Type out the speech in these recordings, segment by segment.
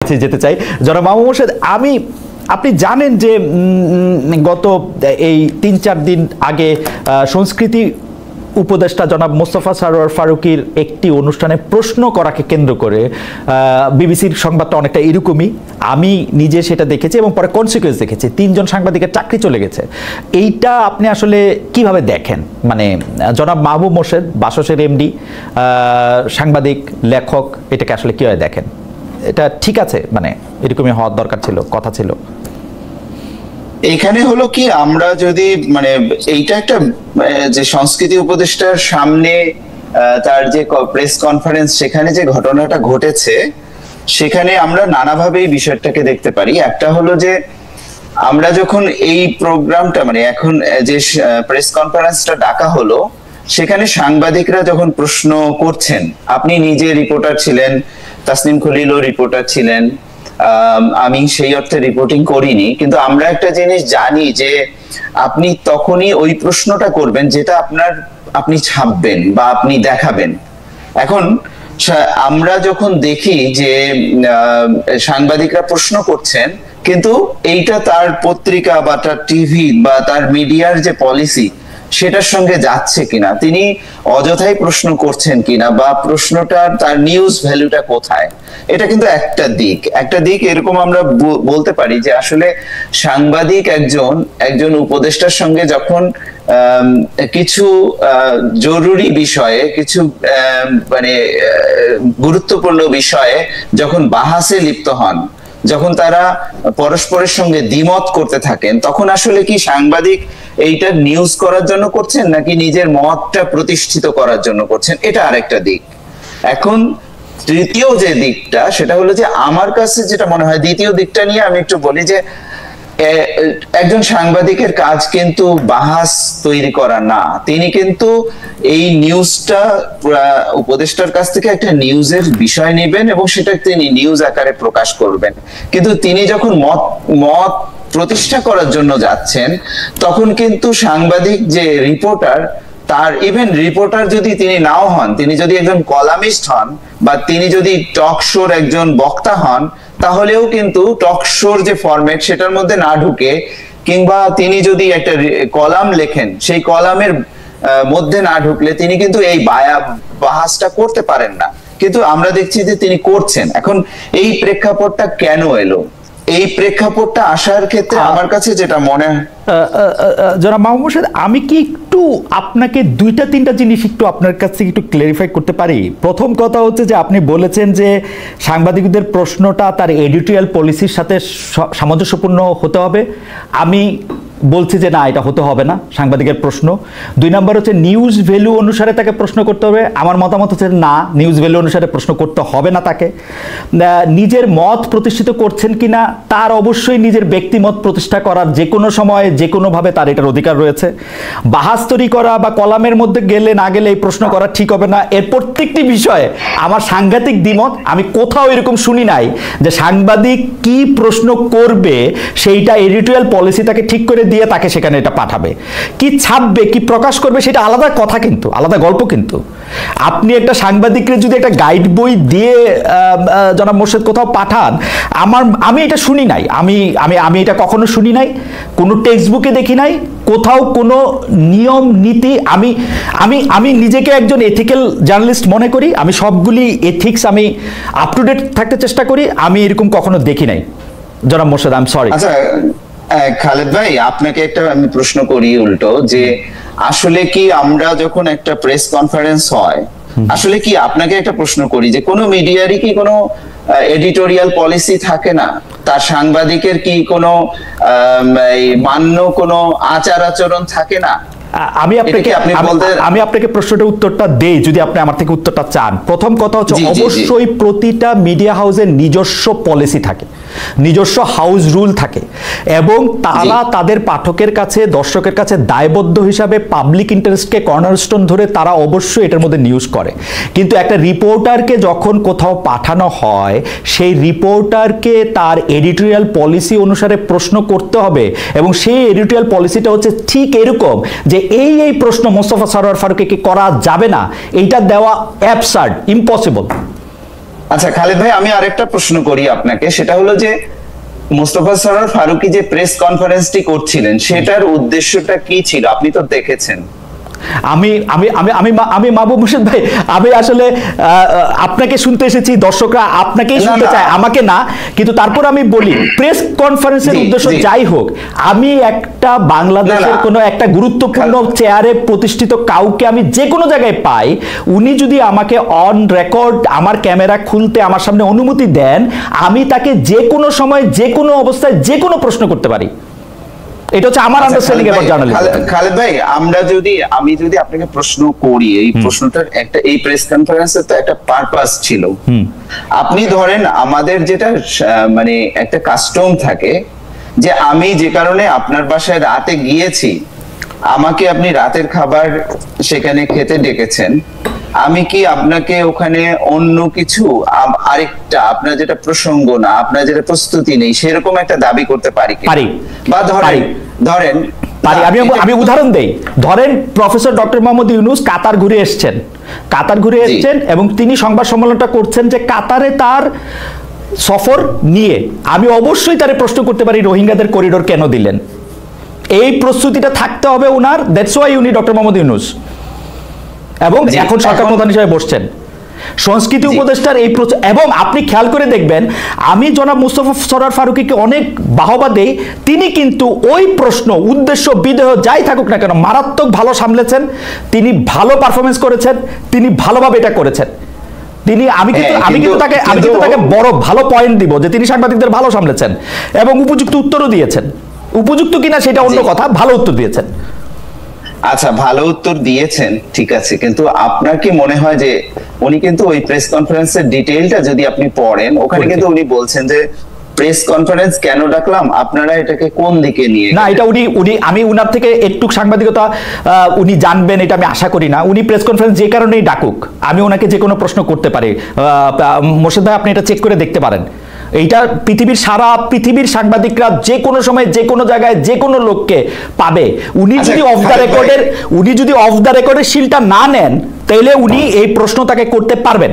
যেতে চাই জনাব মাহবুব মোর্শেদ, আপনি জানেন যে গত এই ৩-৪ দিন আগে সংস্কৃতি উপদেষ্টা জনাব মোস্তফা সরোয়ার ফারুকীর একটি অনুষ্ঠানে প্রশ্ন করাকে কেন্দ্র করে বিবিসির সংবাদটা অনেকটা এরকমই, আমি নিজে সেটা দেখেছি এবং পরে কনসিকুয়েন্স দেখেছি, ৩ জন সাংবাদিকের চাকরি চলে গেছে। এইটা আপনি আসলে কিভাবে দেখেন? মানে জনাব মাহবুব মোর্শেদ, বাসসের এমডি, সাংবাদিক, লেখক, এটাকে আসলে কিভাবে দেখেন? এটা ঠিক আছে, মানে এরকমই হওয়ার দরকার ছিল, কথা ছিল? এখানে হলো কি, আমরা যদি মানে এইটা একটা যে সংস্কৃতি উপদেষ্টার সামনে তার যে প্রেস কনফারেন্স, সেখানে যে ঘটনাটা ঘটেছে, সেখানে আমরা নানাভাবে এই বিষয়টাকে দেখতে পারি। একটা হলো যে আমরা যখন এই প্রোগ্রামটা মানে এখন যে প্রেস কনফারেন্সটা ডাকা হলো, সেখানে সাংবাদিকরা যখন প্রশ্ন করছেন, আপনি নিজে রিপোর্টার ছিলেন, তাসনিম খলিলও রিপোর্টার ছিলেন, আমি সেই অর্থে রিপোর্টিং করিনি, কিন্তু আমরা একটা জিনিস জানি যে আপনি তখনই ওই প্রশ্নটা করবেন যেটা আপনি ছাপবেন বা আপনি দেখাবেন। এখন আমরা যখন দেখি যে সাংবাদিকরা প্রশ্ন করছেন, কিন্তু এইটা তার পত্রিকা বা তার টিভি বা তার মিডিয়ার যে পলিসি সেটার সঙ্গে যাচ্ছে কিনা, তিনি অযথাই প্রশ্ন করছেন কিনা, বা প্রশ্নটার তার নিউজ ভ্যালুটা কোথায়, এটা কিন্তু একটা দিক এরকম আমরা বলতে পারি যে আসলে সাংবাদিক একজন উপদেষ্টার সঙ্গে যখন কিছু জরুরি বিষয়ে, কিছু মানে গুরুত্বপূর্ণ বিষয়ে যখন বাহাসে লিপ্ত হন, যখন তারা পরস্পরের সঙ্গে দ্বিমত করতে থাকেন, তখন আসলে কি সাংবাদিক এইটা নিউজ করার জন্য করছেন নাকি নিজের মতটা প্রতিষ্ঠিত করার জন্য করছেন, এটা আরেকটা দিক। এখন তৃতীয় যে দিকটা, সেটা হলো যে আমার কাছে যেটা মনে হয়, দ্বিতীয় দিকটা নিয়ে আমি একটু বলি যে একজন সাংবাদিকের কাজ কিন্তু বাহাস তৈরি করা না, তিনি কিন্তু এই নিউজটা উপদেষ্টার কাছ থেকে একটা নিউজের বিষয় নেবেন এবং সেটা তিনি নিউজ আকারে প্রকাশ করবেন। কিন্তু তিনি যখন মত প্রতিষ্ঠা করার জন্য যাচ্ছেন, তখন কিন্তু সাংবাদিক যে রিপোর্টার, তার ইভেন রিপোর্টার যদি তিনি নাও হন, তিনি যদি একজন কলামিস্ট হন বা তিনি যদি টক শোর একজন বক্তা হন, তাহলেও কিন্তু টক শোর যে ফরম্যাট সেটার মধ্যে না ঢুকে, কিংবা তিনি যদি একটা কলাম লেখেন, সেই কলামের মধ্যে না ঢুকলে তিনি কিন্তু এই বাহাসটা করতে পারেন না। কিন্তু আমরা দেখছি যে তিনি করছেন। এখন এই প্রেক্ষাপটটা কেন এলো? এই প্রেক্ষাপটটা আসার ক্ষেত্রে আমার কাছে যেটা মনে হয়, জনাব মাহবুব মোর্শেদ, আমি কি একটু আপনাকে 2-3টা জিনিস একটু আপনার কাছ থেকে একটু ক্লারিফাই করতে পারি? প্রথম কথা হচ্ছে যে আপনি বলেছেন যে সাংবাদিকদের প্রশ্নটা তার এডিটোরিয়াল পলিসির সাথে সামঞ্জস্যপূর্ণ হতে হবে। আমি বলছি যে না, এটা হতে হবে না সাংবাদিকের প্রশ্ন। 2 নম্বর হচ্ছে নিউজ ভ্যালু অনুসারে তাকে প্রশ্ন করতে হবে। আমার মতামত হচ্ছে না, নিউজ ভ্যালু অনুসারে প্রশ্ন করতে হবে না তাকে। নিজের মত প্রতিষ্ঠিত করছেন কিনা, তার অবশ্যই নিজের ব্যক্তিমত প্রতিষ্ঠা করার যে কোনো সময় যে কোনোভাবে তার এটার অধিকার রয়েছে। বাহাস তৈরি করা বা কলামের মধ্যে গেলে না গেলে এই প্রশ্ন করা ঠিক হবে না, এর প্রত্যেকটি বিষয়ে আমার সাংঘাতিক দ্বিমত। আমি কোথাও এরকম শুনি নাই যে সাংবাদিক কি প্রশ্ন করবে সেইটা এডিটোরিয়াল পলিসি তাকে ঠিক করে দিয়ে তাকে সেখানে এটা পাঠাবে। কি ছাপবে, কি প্রকাশ করবে, সেটা আলাদা কথা, কিন্তু আলাদা গল্প। কিন্তু আপনি একটা সাংবাদিককে যদি একটা গাইড বই দিয়ে জনাব মোর্শেদ কোথাও পাঠান, আমি এটা শুনি নাই, আমি এটা কখনো শুনি নাই, কোনো টেক্সট বুকে দেখি নাই, কোথাও কোনো নিয়ম নীতি। আমি নিজেকে একজন এথিক্যাল জার্নালিস্ট মনে করি, আমি সবগুলি এথিক্স আমি আপ টু ডেট থাকতে চেষ্টা করি, আমি এরকম কখনো দেখি নাই জনাব মোর্শেদ। I am sorry. আচ্ছা খালেদ ভাই, আপনাকে একটা আমি প্রশ্ন করি উল্টো, যে আসলে কি আমরা যখন একটা প্রেস কনফারেন্স হয়, আসলে কি আপনাকে একটা প্রশ্ন করি যে কোনো মিডিয়ারই কি কোনো এডিটোরিয়াল পলিসি থাকে না? তার সাংবাদিকের কি কোনো মান্য কোনো আচার আচরণ থাকে না? আমি আপনাকে প্রশ্নটার উত্তরটা দেই, যদি আপনি আমার থেকে উত্তরটা চান। প্রথম কথা হচ্ছে, অবশ্যই প্রতিটা মিডিয়া হাউসের নিজস্ব পলিসি থাকে, নিজস্ব হাউস রুল থাকে, এবং তারা তাদের পাঠকের কাছে, দর্শকের কাছে দায়বদ্ধ হিসাবে পাবলিক ইন্টারেস্টকে কর্নারস্টোন ধরে তারা অবশ্যই এটার মধ্যে নিউজ করে। কিন্তু একটা রিপোর্টারকে যখন কোথাও পাঠানো হয়, সেই রিপোর্টারকে তার এডিটোরিয়াল পলিসি অনুসারে প্রশ্ন করতে হবে, এবং সেই এডিটোরিয়াল পলিসিটা হচ্ছে ঠিক এরকম যে এই প্রশ্ন মোস্তফা সরোয়ার ফারুকীকে করা যাবে না, এইটা দেওয়া অ্যাবসার্ড, ইম্পসিবল। আচ্ছা খালেদ ভাই, আমি আরেকটা প্রশ্ন করি আপনাকে, সেটা হলো যে মোস্তফা সরোয়ার ফারুকী যে প্রেস কনফারেন্সটি করছিলেন সেটার উদ্দেশ্যটা কি ছিল, আপনি তো দেখেছেন। আমি আমি আমি আমি আমি মাহবুব মুর্শিদ ভাই, আমি আসলে আপনাকে শুনতে এসেছি, দর্শকরা আপনাকেই শুনতে চায়, আমাকে না। কিন্তু তারপর আমি বলি, প্রেস কনফারেন্সের উদ্দেশ্য যাই হোক, আমি একটা বাংলাদেশের কোনো একটা গুরুত্বপূর্ণ চেয়ারে প্রতিষ্ঠিত কাউকে আমি যে কোনো জায়গায় পাই, উনি যদি আমাকে অন রেকর্ড আমার ক্যামেরা খুলতে আমার সামনে অনুমতি দেন, আমি তাকে যে কোনো সময় যে কোনো অবস্থায় যে কোনো প্রশ্ন করতে পারি। এটা হচ্ছে আমার আন্ডারস্ট্যান্ডিং অ্যাবাউট জার্নালিজম। খালেদ ভাই, আমি যদি আপনাকে প্রশ্ন করি, এই প্রশ্নটার একটা, এই প্রেস কনফারেন্সের তো একটা পারপাস ছিল। আপনি ধরেন আমাদের যেটা মানে একটা কাস্টম থাকে যে আমি যে কারণে আপনার বাসায় রাতে গিয়েছি, আমাকে আপনি রাতের খাবার সেখানে খেতে ডেকেছেন, আমি কি আপনাকে ওখানে অন্য কিছু আরেকটা আপনার যেটা প্রসঙ্গ না, আপনার যেটা প্রস্তুতি নেই, সেরকম একটা দাবি করতে পারি? বা ধরেন আমি উদাহরণ দেই, ধরেন প্রফেসর ডক্টর মোহাম্মদ ইউনূস কাতার ঘুরে এসেছেন এবং তিনি সংবাদ সম্মেলনটা করছেন যে কাতারে তার সফর নিয়ে আমি অবশ্যই তারে প্রশ্ন করতে পারি রোহিঙ্গাদের করিডোর কেন দিলেন। এই প্রস্তুতিটা থাকতে হবে উনার, দ্যাটস ওয়াই উনি ডক্টর মোহাম্মদ ইউনূস এবং এখন সরকার প্রধান হিসেবে বসছেন। সংস্কৃতি উপদেষ্টার এই এবং আপনি খেয়াল করে দেখবেন, আমি জনাব মোস্তফা সরোয়ার ফারুকীকে অনেক বাহবা দেই, তিনি কিন্তু ওই প্রশ্ন উদ্দেশ্য বিদেহ যাই থাকুক না কেন মারাত্মক ভালো সামলেছেন, তিনি ভালো পারফরমেন্স করেছেন, তিনি ভালোভাবে এটা করেছেন। আমি কিন্তু তাকে বড় ভালো পয়েন্ট দিব যে তিনি সাংবাদিকদের ভালো সামলেছেন এবং উপযুক্ত উত্তরও দিয়েছেন। উপযুক্ত কিনা সেটা অন্য কথা, ভালো উত্তর দিয়েছেন। আচ্ছা, ভালো উত্তর দিয়েছেন, ঠিক আছে, কিন্তু আপনার কি মনে হয় যে উনি কিন্তু ওই প্রেস কনফারেন্সের ডিটেইলটা যদি আপনি পড়েন, ওখানে কিন্তু উনি বলছেন যে প্রেস কনফারেন্স কেন ডাকলাম, আপনারা এটাকে কোন দিকে নিয়ে না, এটা আমি উনার থেকে একটু সাংবাদিকতা উনি জানবেন এটা আমি আশা করি না। উনি প্রেস কনফারেন্স যে কারণেই ডাকুক, আমি ওনাকে যে কোনো প্রশ্ন করতে পারি। মোর্শেদ ভাই, আপনি এটা চেক করে দেখতে পারেন। এইটা সারা পৃথিবীর সাংবাদিকরা যে কোনো সময় যে কোনো জায়গায় যে কোনো লোককে পাবে। উনি যদি অফ দ্য রেকর্ডের শিলটা না নেন, তাহলে উনি এই প্রশ্ন তাকে করতে পারবেন।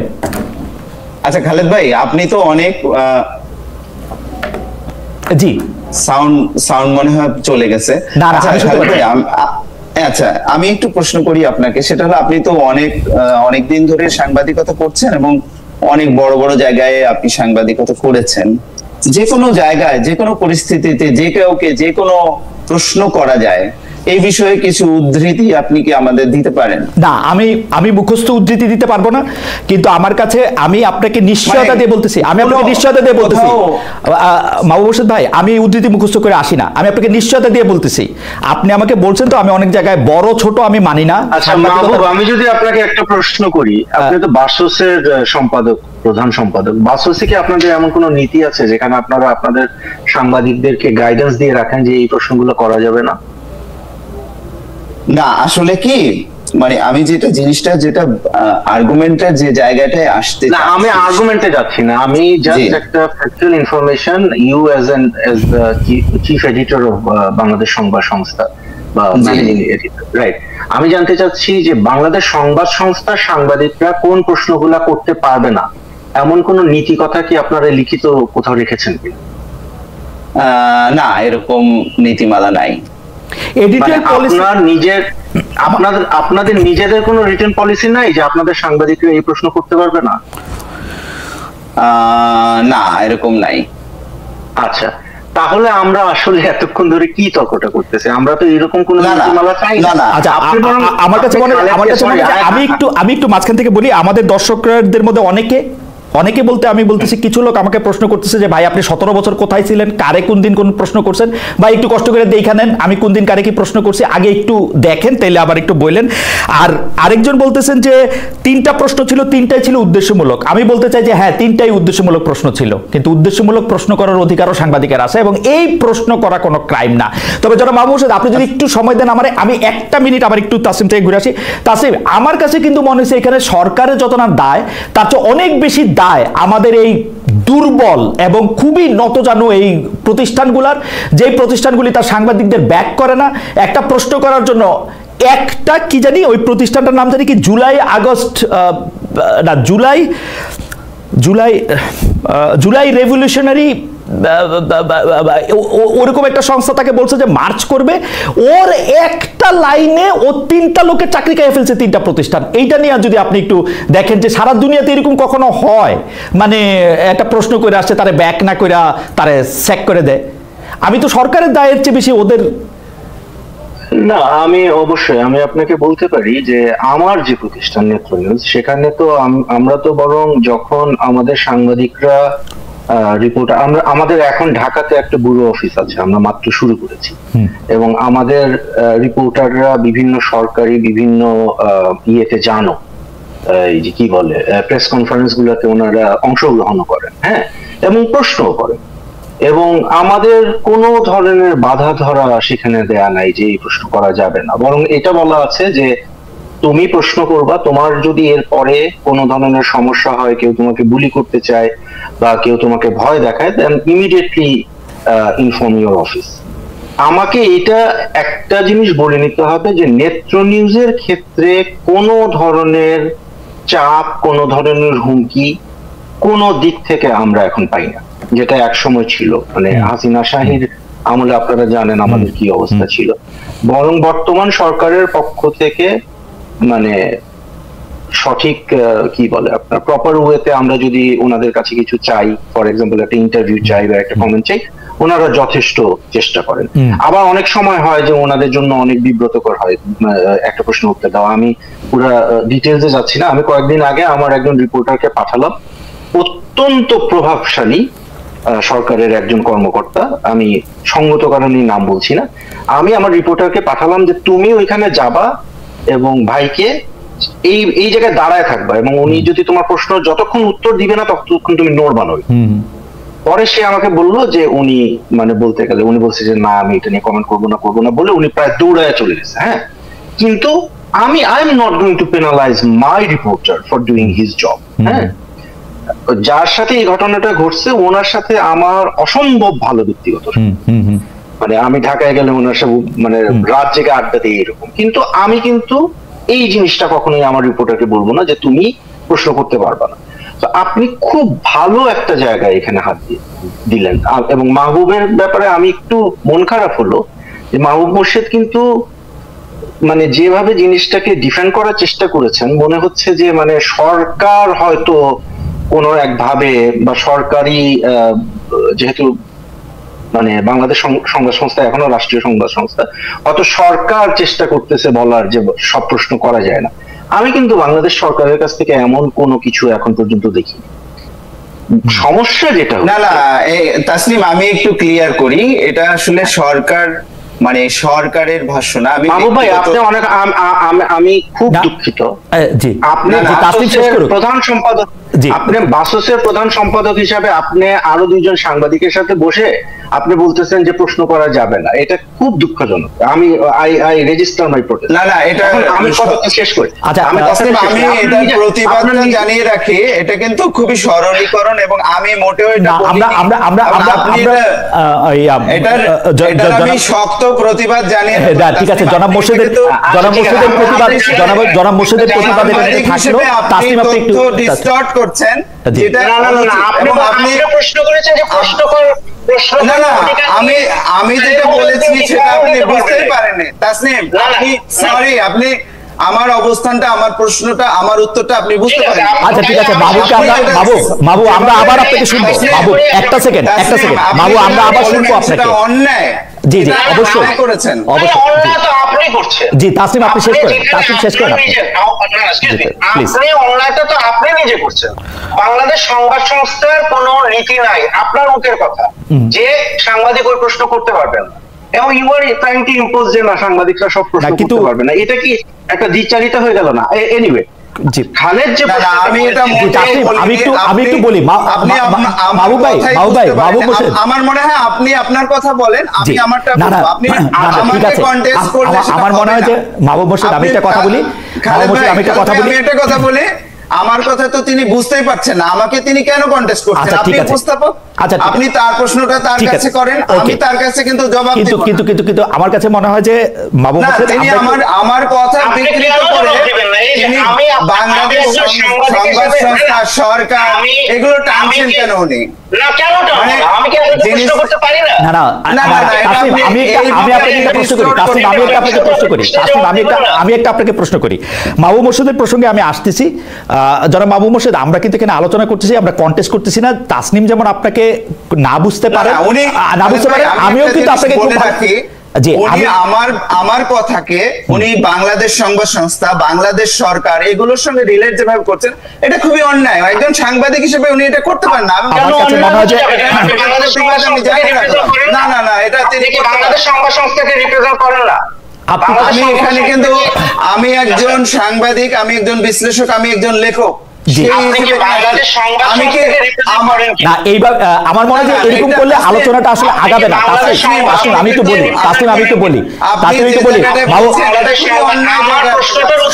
আচ্ছা খালেদ ভাই, আপনি তো অনেক জি সাউন্ড মনে হয় চলে গেছে। আচ্ছা, আমি একটু প্রশ্ন করি আপনাকে, সেটা হলো আপনি তো অনেক দিন ধরে সাংবাদিকতা করছেন এবং অনেক বড় বড় জায়গায় আপনি সাংবাদিকতা করেছেন। যে কোনো জায়গায় যে কোনো পরিস্থিতিতে যে কাউকে যে কোনো প্রশ্ন করা যায়, এই বিষয়ে কিছু উদ্ধৃতি আপনি কি আমাদের দিতে পারেন? না, আমি মুখস্থ উদ্ধৃতি দিতে পারবো না, কিন্তু আমার কাছে আমি আপনাকে নিশ্চয়তা দিয়ে বলতেছি, মাহবুব মুর্শিদ ভাই, আমি উদ্ধৃতি মুখস্থ করে আসি না, আমি আপনাকে নিশ্চয়তা দিয়ে বলতেছি। আপনি আমাকে বলছেন তো আমি অনেক জায়গায় বড় ছোট আমি মানি না। আচ্ছা মাহবুব, আমি যদি আপনাকে একটা প্রশ্ন করি, আপনি তো বাসসের সম্পাদক, প্রধান সম্পাদক, বাসসে কি আপনাদের এমন কোনো নীতি আছে যেখানে আপনারা আপনাদের সাংবাদিকদেরকে গাইডেন্স দিয়ে রাখেন যে এই প্রশ্নগুলো করা যাবে না? না, আসলে কি মানে আমি যেটা আর্গুমেন্টের যে জায়গাটায় আসতে, না আমি আর্গুমেন্টে যাচ্ছি না, আমি জাস্ট একটা factual information, you as the chief editor of Bangladesh Sangbad Sangstha বা ম্যানেজিং এডিটর, রাইট? আমি জানতে চাচ্ছি যে বাংলাদেশ সংবাদ সংস্থার সাংবাদিকরা কোন প্রশ্নগুলা করতে পারবে না, এমন কোন নীতি কথা কি আপনারা লিখিত কোথাও রেখেছেন কি? না, এরকম নীতিমালা নাই। আপনাদের নিজেদের কোনো রিটেন পলিসি নাই যে আপনাদের সাংবাদিকরা এই প্রশ্ন করতে পারবে না? না, এরকম নাই। আচ্ছা, তাহলে আমরা আসলে এতক্ষণ ধরে কি তর্কটা করতেছি? আমরা তো এরকম কোনো নীতিমালা চাই না। আচ্ছা, আমার কাছে মনে আমি একটু মাঝখান থেকে বলি, আমাদের দর্শকদের মধ্যে অনেকে বলতে আমি বলতেছি, কিছু লোক আমাকে প্রশ্ন করতেছে যে ভাই আপনি 17 বছর কোথায় ছিলেন, কারে কোন দিন কোন প্রশ্ন করছেন, ভাই একটু কষ্ট করে দেখে নেন আমি কোন দিন কারে কি প্রশ্ন করছি, আগে একটু দেখেন তাইলে আবার একটু বললেন। আর আরেকজন বলতেছেন যে 3টা প্রশ্ন ছিল, 3টাই ছিল উদ্দেশ্যমূলক। আমি বলতে চাই যে হ্যাঁ, 3টাই উদ্দেশ্যমূলক প্রশ্ন ছিল, কিন্তু উদ্দেশ্যমূলক প্রশ্ন করার অধিকারও সাংবাদিকের আছে এবং এই প্রশ্ন করা কোনো ক্রাইম না। তবে যারা মাহবুব মুর্শিদ, আপনি যদি একটু সময় দেন আমি 1টা মিনিট আবার একটু তাসিম থেকে ঘুরে আসি। তাসিম, আমার কাছে কিন্তু মনে হচ্ছে এখানে সরকারের যত না দায়, তার চেয়ে অনেক বেশি দায় আমাদের এই দুর্বল এবং খুবই নতজানু এই প্রতিষ্ঠানগুলার, যে প্রতিষ্ঠানগুলি তার সাংবাদিকদের ব্যাক করে না। একটা প্রশ্ন করার জন্য একটা কি জানি ওই প্রতিষ্ঠানটার নাম জানি কি, জুলাই জুলাই রেভলিউশনারি ওরকম একটা সংস্থা তাকে বলছে যে মার্চ করবে, ওর একটা লাইনে ও 3টা লোকের চাকরি খেয়ে ফেলছে, 3টা প্রতিষ্ঠান। এইটা নিয়ে যদি আপনি একটু দেখেন যে সারা দুনিয়াতে এরকম কখনো হয়, মানে একটা প্রশ্ন করে আসছে তারে ব্যাক না করে তারে স্যাক করে দেয়। আমি তো সরকারের দায়ের চেয়ে বেশি ওদের না, আমি অবশ্যই আমি আপনাকে বলতে পারি যে আমার যে প্রতিষ্ঠান নেত্র নিউজ, সেখানে তো আমরা তো বরং যখন আমাদের সাংবাদিকরা রিপোর্ট, আমাদের এখন ঢাকাতে একটা ব্যুরো অফিস আছে, আমরা মাত্র শুরু করেছি, এবং আমাদের রিপোর্টাররা বিভিন্ন সরকারি বিভিন্ন ইয়েতে জানো এই যে কি বলে প্রেস কনফারেন্স গুলোতে ওনারা অংশগ্রহণ করেন, হ্যাঁ, এবং প্রশ্নও করেন, এবং আমাদের কোনো ধরনের বাধা ধরা সেখানে দেয়া নাই যে এই প্রশ্ন করা যাবে না, বরং এটা বলা আছে যে তুমি প্রশ্ন করবা, তোমার যদি এর পরে কোনো ধরনের সমস্যা হয়, কেউ তোমাকে বুলি করতে চায় বা কেউ তোমাকে ভয় দেখায়, দেন ইমিডিয়েটলি ইনফর্ম ইউর অফিস। আমাকে এটা একটা জিনিস বলে নিতে হবে যে নেত্র নিউজের ক্ষেত্রে কোনো ধরনের চাপ, কোনো ধরনের হুমকি কোনো দিক থেকে আমরা এখন পাই না, যেটা একসময় ছিল। মানে হাসিনা শাহীর আমলে আপনারা জানেন আমাদের কি অবস্থা ছিল। বরং বর্তমান সরকারের পক্ষ থেকে মানে সঠিক কি বলে আপনার প্রপার ওয়েতে আমরা যদি ওনাদের কাছে কিছু চাই, ফর এক্সাম্পল একটা ইন্টারভিউ চাই বা একটা কমেন্ট চাই, ওনারা যথেষ্ট চেষ্টা করেন। আবার অনেক সময় হয় যে ওনাদের জন্য অনেক বিব্রতকর হয় একটা প্রশ্ন উত্তর দেওয়া। আমি পুরো ডিটেলসে যাচ্ছি না, আমি কয়েকদিন আগে আমার একজন রিপোর্টারকে পাঠালাম, অত্যন্ত প্রভাবশালী সরকারের একজন কর্মকর্তা, আমি সঙ্গত কারণে নাম বলছি না, আমি আমার রিপোর্টারকে পাঠালাম যে তুমি ওইখানে যাবা এবং ভাইকে এই জায়গায় দাঁড়ায় থাকবা, এবং উনি যদি তোমার প্রশ্ন যতক্ষণ উত্তর দিবে না ততক্ষণ তুমি নড়বা নই। পরে সে আমাকে বললো যে উনি মানে বলতে গেলে উনি বলছে যে না আমি এটা নিয়ে কমেন্ট করবো না বলে উনি প্রায় দৌড়ায় চলে গেছে। হ্যাঁ, কিন্তু I am not going to penalise my reporter for doing his job. হ্যাঁ, যার সাথে এই ঘটনাটা ঘটছে ওনার সাথে আমার অসম্ভব ভালো ব্যক্তিগত, মানে আমি ঢাকায় গেলে ওনার সাথে মানে রাত জেগে আড্ডা দিই এরকম, কিন্তু আমি কিন্তু এই জিনিসটা কখনোই আমার রিপোর্টারকে বলবো না যে তুমি প্রশ্ন করতে পারবা না। তো আপনি খুব ভালো একটা জায়গায় এখানে হাত দিলেন। এবং মাহবুবের ব্যাপারে আমি একটু মন খারাপ হলো যে মাহবুব মোর্শেদ কিন্তু মানে যেভাবে জিনিসটাকে ডিফেন্ড করার চেষ্টা করেছেন, মনে হচ্ছে যে মানে সরকার হয়তো কোনো একভাবে বা সরকারি যেহেতু মানে বাংলাদেশ সংবাদ সংস্থা এখনো রাষ্ট্রীয় সংবাদ সংস্থা, হয়তো সরকার চেষ্টা করতেছে বলার যে সব প্রশ্ন করা যায় না। আমি কিন্তু বাংলাদেশ সরকারের কাছ থেকে এমন কোনো কিছু এখন পর্যন্ত দেখি। সমস্যা যেটা না তাসনিম, আমি একটু ক্লিয়ার করি, এটা আসলে সরকার মানে সরকারের ভাষ্য না। আমি বাবু ভাই আপনি অনেক আমি খুব দুঃখিত, আপনি প্রধান সম্পাদক, আপনি বাসসের প্রধান সম্পাদক হিসাবে আপনি আরো 2জন সাংবাদিকের সাথে বসে আপনি বলতেছেন যে প্রশ্ন করা যাবে না, এটা খুব দুঃখজনক। আমি আই রেজিস্টার মাই প্রোটেস্ট। না এটা আমি কথা শেষ করি। আমি এটা প্রতিবাদটা জানিয়ে রাখি, এটা কিন্তু খুবই সরলীকরণ, এবং আমি মোটেও এটা আমি শক্ত প্রতিবাদ জানিয়ে। ঠিক আছে, জনাব মোর্শেদের প্রতিবাদ, জনাব মোর্শেদের প্রতিবাদ থাকলো। তাসনিম আপনি একটু ডিসটর্ট করছেন, যেটা আপনি প্রশ্ন করেছেন যে প্রশ্ন আমি যেটা বলেছি সেটা আপনি বুঝতেই পারেননি। তাসনিম, আপনি সরি, আপনি আমার অবস্থানটা, আমার প্রশ্নটা, আমার উত্তরটা আপনি বুঝতে পারেন। আচ্ছা ঠিক আছে, বাবু আমরা আবার আপনাকে শুনবো। বাবু একটা সেকেন্ড, বাবু আমরা আবার শুনবো আপনাকে। অন্যায়, জি অবশ্যই করেছেন, জি তাসনিম আপনি শেষ করেন, তাসনিম শেষ করেন আপনি। অন্যায়টা তো আপনি নিজে করছেন। বাংলাদেশ সংবাদ সংস্থার কোনো নীতি নাই, আপনার মুখের কথা যে সাংবাদিক ওই প্রশ্ন করতে পারবেন না, এবং you are trying to impose যে না সাংবাদিকরা সব প্রশ্ন করতে পারবে না। এটা কি একটা দ্বিচারিতা হয়ে গেল না? এনিওয়ে, খালেদ যে আমি একটু বলি, আমার মনে হয় আপনি আপনার কথা বলেন, আমি আমারটা বলবো। আপনি আমাকে কন্টেস্ট করলে আমার মনে হয় যে মাহবুব মোর্শেদ, আমি একটা কথা বলি, আমি একটা কথা বলি, আমার কথা তো তিনি বুঝতেই পারছেন না, আমাকে তিনি কেন কন্টেস্ট করছেন? আপনি উপস্থাপক, আপনি তার প্রশ্নটা তার কাছে করেন, আমি তার কাছে কিন্তু জবাব দেব। কিন্তু আমার কাছে মনে হয় যে মাহবুব হোসেন তিনি আমার কথা বিকৃত করে তিনি বাংলাদেশ সংবাদ সংস্থা, সরকার এগুলো টানছেন কেন উনি? না কেন আমি কি আপনাকে প্রশ্ন করতে পারি না? না আমি একটা আপনাকে প্রশ্ন করি। মাহবুব মোর্শেদের প্রসঙ্গে আমি আসতেছি। যারা মাহবুব মোর্শেদ, আমরা কিন্তু এখানে আলোচনা করতেছি, আমরা কন্টেস্ট করতেছি না। তাসনিম যেমন আপনাকে না বুঝতে পারে, আমিও কিন্তু আপনাকে আমার কথাকে উনি বাংলাদেশ সংবাদ সংস্থা, বাংলাদেশ সরকার এগুলোর সঙ্গে রিলেট যেভাবে করছেন, এটা খুবই অন্যায়। একজন সাংবাদিক হিসেবে উনি এটা করতে পারেন না। না এটা তিনি বাংলাদেশ সংবাদ সংস্থাকে রিপ্রেজেন্ট করেন না। আমি এখানে কিন্তু আমি একজন সাংবাদিক, আমি একজন বিশ্লেষক, আমি একজন লেখক। আমার মনে হয় এরকম করলে আলোচনাটা আসলে আগাবে না। আমি তো বলি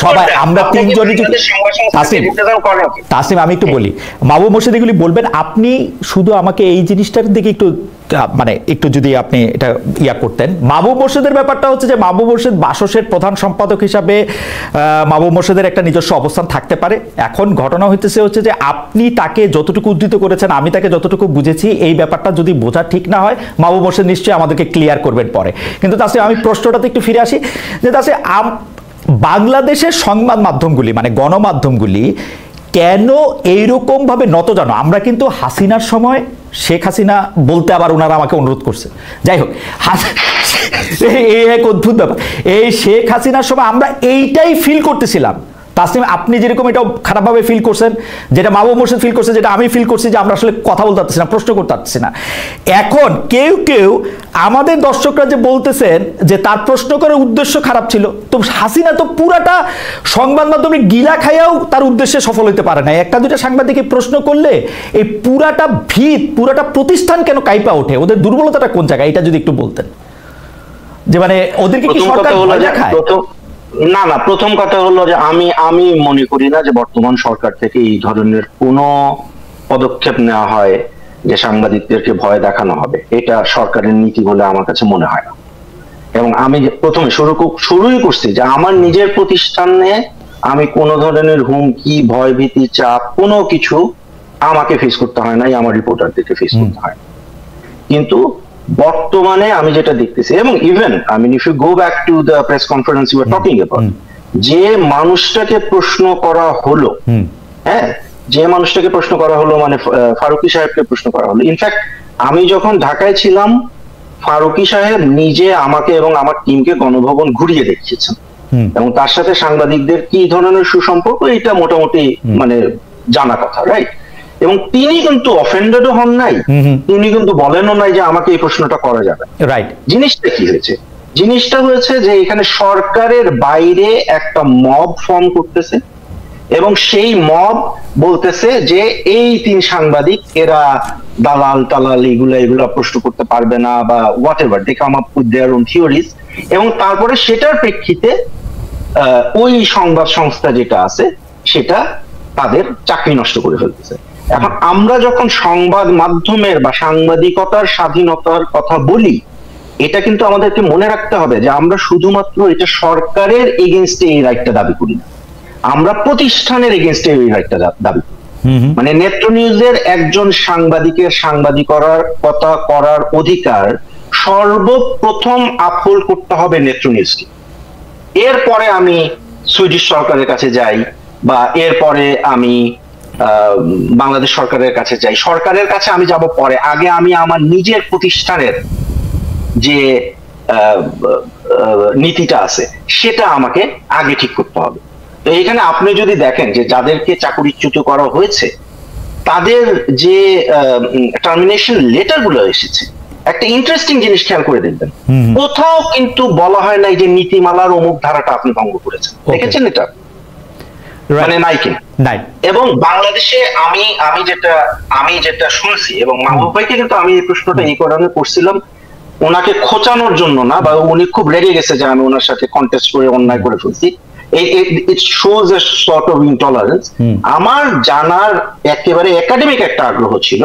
সবাই আমরা তিনজনই যদি তাসনিম, আমি একটু বলি, মাহবুব মোর্শেদ এগুলি বলবেন। আপনি শুধু আমাকে এই জিনিসটার দিকে একটু যদি আপনি এটা করতেন। মাহবুব মোর্শেদের ব্যাপারটা হচ্ছে যে মাহবুব মোর্শেদ বাসসের প্রধান সম্পাদক হিসাবে মাহবুব মোর্শেদের একটা নিজস্ব অবস্থান থাকতে পারে। এখন ঘটনা হচ্ছে যে আপনি তাকে যতটুকু উদ্ধৃত করেছেন, আমি তাকে যতটুকু বুঝেছি, এই ব্যাপারটা যদি বোঝা ঠিক না হয়, মাহবুব মোর্শেদ নিশ্চয়ই আমাদেরকে ক্লিয়ার করবেন পরে। কিন্তু তাতে আমি প্রশ্নটাতে একটু ফিরে আসি যে তাতে বাংলাদেশের সংবাদ মাধ্যমগুলি, মানে গণমাধ্যমগুলি কেন এইরকম ভাবে নত জানো? আমরা কিন্তু হাসিনার সময়, শেখ হাসিনা বলতে আবার ওনারা আমাকে অনুরোধ করছে, যাই হোক, এই এক অদ্ভুত ব্যাপার। এই শেখ হাসিনার সময় আমরা এইটাই ফিল করতেছিলাম। তাসনিম, আপনি যেরকম এটা খারাপভাবে ফিল করছেন, যেটা মাহবুব মোর্শেদ ফিল করছে, যেটা আমি ফিল করছি, যে আমরা আসলে কথা বলতে পারছি না, প্রশ্ন করতে পারছি না। এখন কেউ আমাদের দর্শকরা যে বলতেছেন যে তার প্রশ্ন করার উদ্দেশ্য খারাপ ছিল, তো হাসিনা তো পুরাটা সংবাদ মাধ্যমে গিলা খাইয়াও তার উদ্দেশ্যে সফল হতে পারে না। একটা দুটা সাংবাদিকে প্রশ্ন করলে এই পুরাটা পুরাটা প্রতিষ্ঠান কেন কাইপা ওঠে? ওদের দুর্বলতাটা কোন জায়গায়, এটা যদি একটু বলতেন। যে মানে ওদেরকে কি সরকার ভয় দেখায়? না, প্রথম কথা হলো যে আমি মনে করি না যে বর্তমান সরকার থেকে এই ধরনের কোনো পদক্ষেপ নেওয়া হয় যে সাংবাদিকদেরকে ভয় দেখানো হবে। এটা সরকারের নীতি বলে আমার কাছে মনে হয় না। এবং আমি প্রথমে শুরুই করছি যে আমার নিজের প্রতিষ্ঠানে আমি কোনো ধরনের হুমকি, ভয়ভীতি, চাপ কোনো কিছু আমাকে ফেস করতে হয় না, আমার রিপোর্টারদেরকে ফেস করতে হয়। কিন্তু বর্তমানে আমি যেটা দেখতেছি, এবং even if you go back to the press conference you are talking about, যে মানুষটাকে প্রশ্ন করা হলো, যে মানুষটাকে প্রশ্ন করা হলো, মানে ফারুকী সাহেবকে প্রশ্ন করা হলো। ইনফ্যাক্ট আমি যখন ঢাকায় ছিলাম, ফারুকী সাহেব নিজে আমাকে এবং আমার টিমকে গণভবন ঘুরিয়ে দেখিয়েছেন, এবং তার সাথে সাংবাদিকদের কি ধরনের সুসম্পর্ক এটা মোটামুটি মানে জানা কথা, রাইট? এবং তিনি কিন্তু অফেন্ডেডও হন নাই, তিনি কিন্তু বলেনও নাই যে আমাকে এই প্রশ্নটা করা যাবে, রাইট? জিনিসটা কি হয়েছে? জিনিসটা হয়েছে যে এখানে সরকারের বাইরে একটা মব ফর্ম করতেছে, এবং সেই মব বলতেছে যে এই তিন সাংবাদিক এরা দালাল টালাল এগুলা প্রশ্ন করতে পারবে না, বা whatever they come up with their own theories. এবং তারপরে সেটার প্রেক্ষিতে ওই সংবাদ সংস্থা যেটা আছে সেটা তাদের চাকরি নষ্ট করে ফেলতেছে। এখন আমরা যখন সংবাদ মাধ্যমের বা সাংবাদিকতার স্বাধীনতার কথা বলি, এটা কিন্তু আমাদেরকে মনে রাখতে হবে যে আমরা শুধুমাত্র এটা সরকারের এগেইনস্টে এই রাইটটা দাবি করি না, আমরা প্রতিষ্ঠানের এগেইনস্টে এই রাইটটা দাবি করি। মানে নেত্র নিউজের একজন সাংবাদিকের সাংবাদিকতা করার অধিকার সর্বপ্রথম আপহোল্ড করতে হবে নেত্র নিউজকে। এরপরে আমি সুইডিশ সরকারের কাছে যাই, বা এরপরে আমি বাংলাদেশ সরকারের কাছে যাই। সরকারের কাছে আমি যাব পরে, আগে আমি আমার নিজের প্রতিষ্ঠানের যে নীতিটা আছে সেটা আমাকে আগে ঠিক করতে হবে। তো এখানে আপনি যদি দেখেন যে যাদেরকে চাকরিচ্যুত করা হয়েছে তাদের যে টার্মিনেশন লেটার গুলো এসেছে, একটা ইন্টারেস্টিং জিনিস খেয়াল করে দেখবেন, কোথাও কিন্তু বলা হয় নাই যে নীতিমালার অমুক ধারাটা আপনি ভঙ্গ করেছেন। দেখেছেন এটা? মানে নাই কিনা? নাই। এবং বাংলাদেশে আমি যেটা শুনছি, এবং মাহবুব ভাইকে কিন্তু আমি এই প্রশ্নটা এই কারণে করছিলাম, ওনাকে খোঁচানোর জন্য না, বা উনি খুব রেগে গেছে যে আমি ওনার সাথে কন্টেস্ট করে অন্যায় করে ফেলছি, it shows a sort of intolerance. আমার জানার একেবারে একাডেমিক একটা আগ্রহ ছিল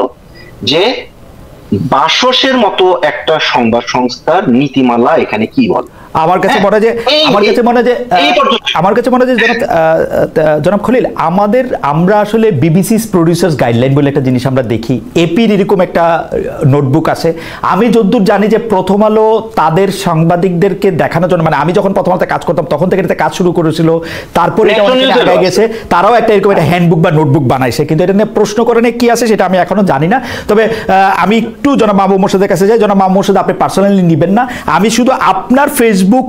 যে বাসসের মতো একটা সংবাদ সংস্থার নীতিমালা এখানে কি বলে। আমার কাছে মনে হয় যে জনাব খলিল, আমরা আসলে বিবিসি's প্রডিউসার্স গাইডলাইন বলে একটা জিনিস আমরা দেখি, এপির এরকম একটা নোটবুক আছে। আমি যতদূর জানি যে প্রথম আলো তাদের সাংবাদিকদেরকে দেখানোর জন্য, মানে আমি যখন প্রথম আলোতে কাজ করতাম তখন থেকে এটা কাজ শুরু করেছিল, তারপরে এটা অনেক আগে গেছে, তারাও একটা এরকম একটা হ্যান্ডবুক বা নোটবুক বানাইছে, কিন্তু এটা নিয়ে প্রশ্ন করে কি আছে সেটা আমি এখনো জানি না। তবে আমি একটু জনাব মাহবুব মোর্শেদের কাছে যাই। জনাব মাহবুব মোর্শেদ, আপনি পার্সোনালি নিবেন না, আমি শুধু আপনার ফেসবুক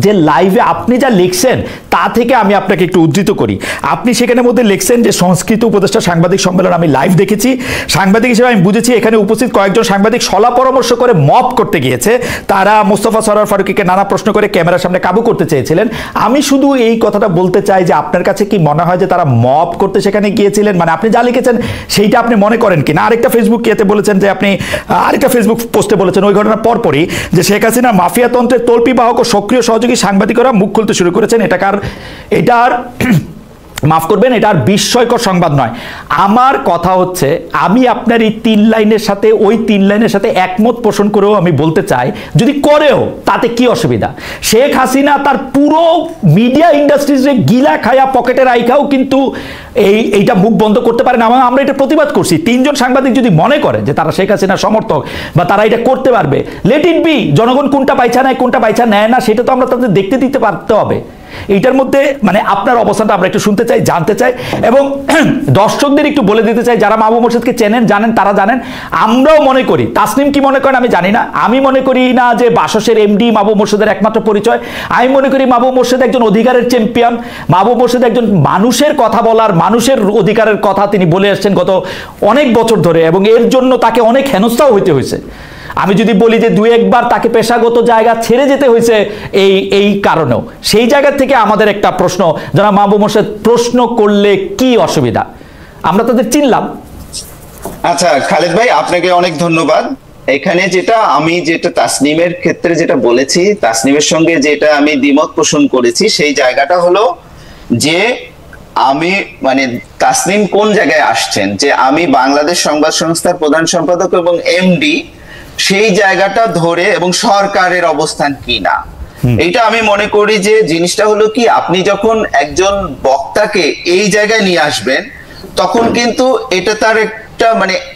যে লাইভে আপনি যা লিখছেন তা থেকে আমি আপনাকে একটু উদ্ধৃত করি। আপনি সেখানে মধ্যে লিখছেন যে সংস্কৃতি উপদেষ্টা সাংবাদিক সম্মেলন আমি লাইভ দেখেছি, সাংবাদিক হিসেবে আমি বুঝেছি এখানে উপস্থিত কয়েকজন সাংবাদিক সলা পরামর্শ করে মব করতে গিয়েছে, তারা মোস্তফা সরোয়ার ফারুকীকে নানা প্রশ্ন করে ক্যামেরার সামনে কাবু করতে চেয়েছিলেন। আমি শুধু এই কথাটা বলতে চাই যে আপনার কাছে কি মনে হয় যে তারা মব করতে সেখানে গিয়েছিলেন, মানে আপনি যা লিখেছেন সেইটা আপনি মনে করেন কিনা? আরেকটা ফেসবুক ইয়েতে বলেছেন যে আপনি আরেকটা ফেসবুক পোস্টে বলেছেন ওই ঘটনার পরপরই যে শেখ হাসিনা মাফিয়াতন্ত্রের তল্পিবাহক ও সক্রিয় সহযোগী সাংবাদিকরা মুখ খুলতে শুরু করেছেন। এটার মাফ করবেন, এটা আর বিস্ময়কর সংবাদ নয়। আমার কথা হচ্ছে, আমি আপনার এই 3 লাইনের সাথে ওই 3 লাইনের সাথে একমত পোষণ করেও আমি বলতে চাই, যদি করেও তাতে কি অসুবিধা? শেখ হাসিনা তার পুরো মিডিয়া ইন্ডাস্ট্রিজে গিলা খায়া পকেটে রাইখাও কিন্তু এইটা মুখ বন্ধ করতে পারে না। আমরা এটা প্রতিবাদ করছি। 3 জন সাংবাদিক যদি মনে করে যে তারা শেখ হাসিনার সমর্থক বা তারা এটা করতে পারবে, লেট ইট বি। জনগণ কোনটা পাইছা নেয়, কোনটা পাইছা নেয় না, সেটা তো আমরা তাদের দেখতে দিতে পারতে হবে। এইটার মধ্যে মানে আপনার অবস্থানটা আমরা একটু শুনতে চাই, জানতে চাই, এবং দর্শকদের একটু বলে দিতে চাই যারা মাহবুব মোর্শেদকে চেনেন, জানেন, তারা জানেন। আমরাও মনে করি, তাসনিম কি মনে করেন আমি জানি না, আমি মনে করি না যে বাসসের এমডি মাহবুব মোর্শেদের একমাত্র পরিচয়। আমি মনে করি মাহবুব মোর্শেদ একজন অধিকারের চ্যাম্পিয়ন, মাহবুব মোর্শেদ একজন মানুষের কথা বলার, মানুষের অধিকারের কথা তিনি বলে আসছেন গত অনেক বছর ধরে, এবং এর জন্য তাকে অনেক হেনস্থাও হইতে হয়েছে। আমি যদি বলি যে 2-1 বার তাকে পেশাগত জায়গা ছেড়ে যেতে হয়েছে এই কারণেও। সেই জায়গা থেকে আমাদের একটা প্রশ্ন, যারা মাহবুব মোর্শেদ প্রশ্ন করলে কি অসুবিধা? আমরা তাদের চিনলাম। আচ্ছা খালেদ ভাই, আপনাকে অনেক ধন্যবাদ। এখানে আমি যেটা তাসনিমের ক্ষেত্রে যেটা বলেছি, তাসনিমের সঙ্গে যেটা আমি দ্বিমত পোষণ করেছি, সেই জায়গাটা হলো যে আমি মানে তাসনিম কোন জায়গায় আসছেন যে আমি বাংলাদেশ সংবাদ সংস্থার প্রধান সম্পাদক এবং এমডি, সেই জায়গাটা ধরে এবং সরকারের অবস্থান কি না, এটা আমি মনে করি যে জিনিসটা হলো কি, আপনি যখন একজন বক্তাকে এই জায়গায় নিয়ে আসবেন তখন কিন্তু এটা তার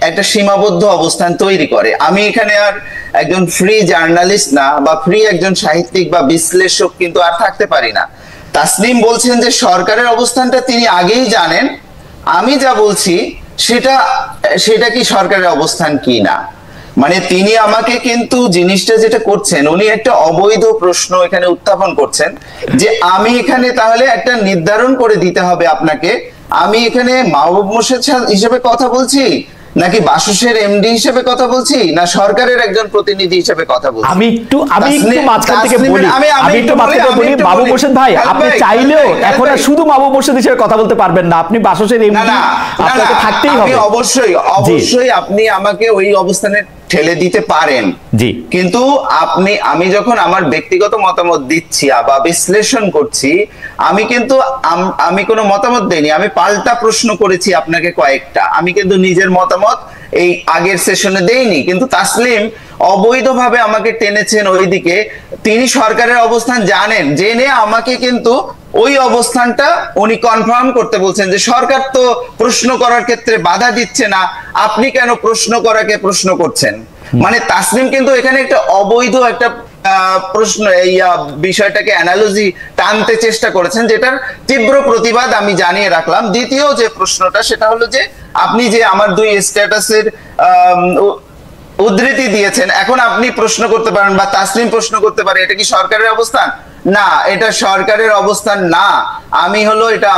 একটা সীমাবদ্ধ অবস্থান তৈরি করে। আমি এখানে আর একজন ফ্রি জার্নালিস্ট না বা ফ্রি একজন সাহিত্যিক বা বিশ্লেষক কিন্তু আর থাকতে পারি না। তাসনিম বলছেন যে সরকারের অবস্থানটা তিনি আগেই জানেন, আমি যা বলছি সেটা কি সরকারের অবস্থান কি না, মানে তিনি আমাকে কিন্তু জিনিসটা যেটা করছেন, উনি একটা অবৈধ প্রশ্ন এখানে উত্থাপন করছেন যে আমি এখানে তাহলে একটা নির্ধারণ করে দিতে হবে আপনাকে, আমি এখানে মাহবুব মোর্শেদ হিসেবে কথা বলছি নাকি বাসসের এমডি হিসেবে কথা বলছি না সরকারের একজন প্রতিনিধি হিসেবে কথা বলছি। আমি একটু মাঝখান থেকে বলি, মাহবুব মোর্শেদ ভাই, আপনি চাইলেও এখন শুধু মাহবুব মোর্শেদ হিসেবে কথা বলতে পারবেন না, আপনি বাসসের এমডি, আপনাকে থাকতেই হবে। অবশ্যই আপনি আমাকে ওই অবস্থানে ঠেলে দিতে পারেন, জি, কিন্তু আমি যখন আমার ব্যক্তিগত মতামত দিচ্ছি বা বিশ্লেষণ করছি, আমি কোনো মতামত দেইনি, আমি পাল্টা প্রশ্ন করেছি আপনাকে কয়েকটা, আমি কিন্তু নিজের মতামত এই আগের সেশনে দেইনি। কিন্তু তাসলিম অবৈধভাবে আমাকে টেনেছেন ওইদিকে, তিনি সরকারের অবস্থান জানেন, জেনে আমাকে কিন্তু ওই অবস্থানটা উনি কনফার্ম করতে বলছেন যে সরকার তো প্রশ্ন করার ক্ষেত্রে বাধা দিচ্ছে না, আপনি কেন প্রশ্ন করাকে প্রশ্ন করছেন। মানে তাসনিম কিন্তু এখানে একটা অবৈধ একটা প্রশ্ন, এই বিষয়টাকে অ্যানালজি টানতে চেষ্টা করেছেন, যেটার তীব্র প্রতিবাদ আমি জানিয়ে রাখলাম। দ্বিতীয় যে প্রশ্নটা, সেটা হলো যে আপনি যে আমার 2 স্ট্যাটাসের উদ্ধৃতি দিয়েছেন, এখন আপনি প্রশ্ন করতে পারেন বা তাসনিম প্রশ্ন করতে পারে এটা কি সরকারের অবস্থান? না, এটা সরকারের অবস্থান না।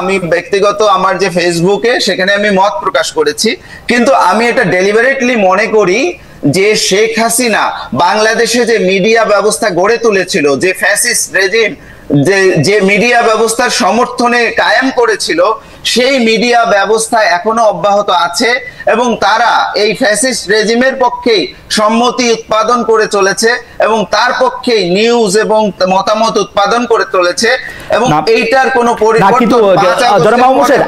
আমি ব্যক্তিগত আমার যে ফেসবুকে সেখানে আমি মত প্রকাশ করেছি, কিন্তু আমি এটা ডেলিবারেটলি মনে করি যে শেখ হাসিনা বাংলাদেশে যে মিডিয়া ব্যবস্থা গড়ে তুলেছিল, যে ফ্যাসিস্ট রেজিম যে মিডিয়া ব্যবস্থার সমর্থনে কায়েম করেছিল, সেই মিডিয়া ব্যবস্থা এখনো অব্যাহত আছে এবং তারা এই ফ্যাসিস্ট রেজিমের পক্ষেই সম্মতি উৎপাদন করে চলেছে। এবং তার পক্ষে নিউজ এবং মতামত উৎপাদন করে চলেছে এবং এইটার কোনো পরিবর্তন।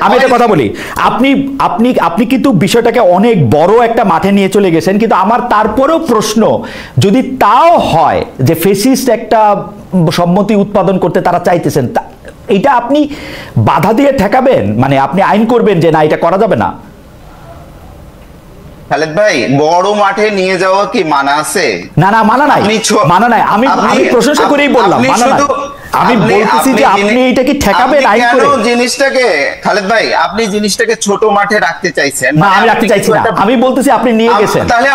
আমি একটা কথা বলি, আপনি আপনি আপনি কিন্তু বিষয়টাকে অনেক বড় একটা মাঠে নিয়ে চলে গেছেন, কিন্তু আমার তারপরেও প্রশ্ন, যদি তাও হয় যে ফেসিস্ট একটা সম্মতি উৎপাদন করতে তারা চাইতেছেন, এটা আপনি বাধা দিয়ে ঠেকাবেন, মানে আপনি আইন করবেন যে না এটা করা যাবে না? খালেদ ভাই, বড় মাঠে নিয়ে যাওয়া কি মানা আছে? না না, মানা নাই, মানা নাই। আমি প্রশংসা করেই বললাম মানা নাই। আমি বলতেছি যে আপনি এটা কি ঠেকাবেন আইন করে? জিনিসটাকে খালেদ ভাই, আপনি জিনিসটাকে ছোট মাঠে রাখতে চাইছেন। না, আমি রাখতে চাইছি না, আমি বলতেছি আপনি নিয়ে গেছেন। তাহলে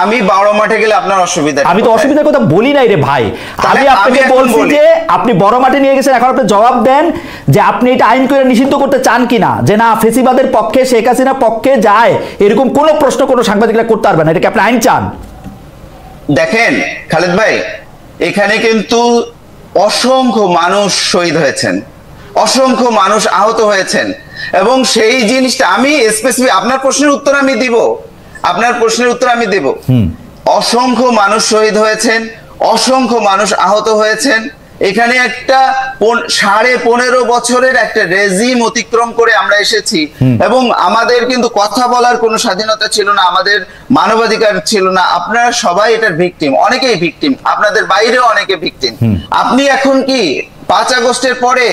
আমি বড় মাঠে গেলে আপনার অসুবিধা? আমি তো অসুবিধার কথা বলি নাই রে ভাই, আমি আপনাকে বলছি যে আপনি বড় মাঠে নিয়ে গেছেন। এখন আপনি জবাব দেন যে আপনি এটা আইন করে নিষিদ্ধ করতে চান কিনা, যে না ফেসিবাদের পক্ষে শেখ হাসিনা পক্ষে যায় এরকম কোন প্রশ্ন কোনো সাংবাদিকরা করতে পারবে না, এটাকে আপনি আইন চান? দেখেন খালেদ ভাই, এখানে কিন্তু অসংখ্য মানুষ শহীদ হয়েছেন, অসংখ্য মানুষ আহত হয়েছেন, এবং সেই জিনিসটা আমি স্পেসিফিক আপনার প্রশ্নের উত্তর আমি দিব, অসংখ্য মানুষ শহীদ হয়েছেন, অসংখ্য মানুষ আহত হয়েছেন। এখানে একটা 15.5 বছরের একটা রেজিম অতিক্রম করে আমরা এসেছি, এবং আমাদের কিন্তু কথা বলার কোনো স্বাধীনতা ছিল না, আমাদের মানবাধিকার ছিল না। আপনারা সবাই এটার ভিকটিম, অনেকেই ভিকটিম, আপনাদের বাইরেও অনেকে ভিকটিম। আপনি এখন কি 5 আগস্টের পরে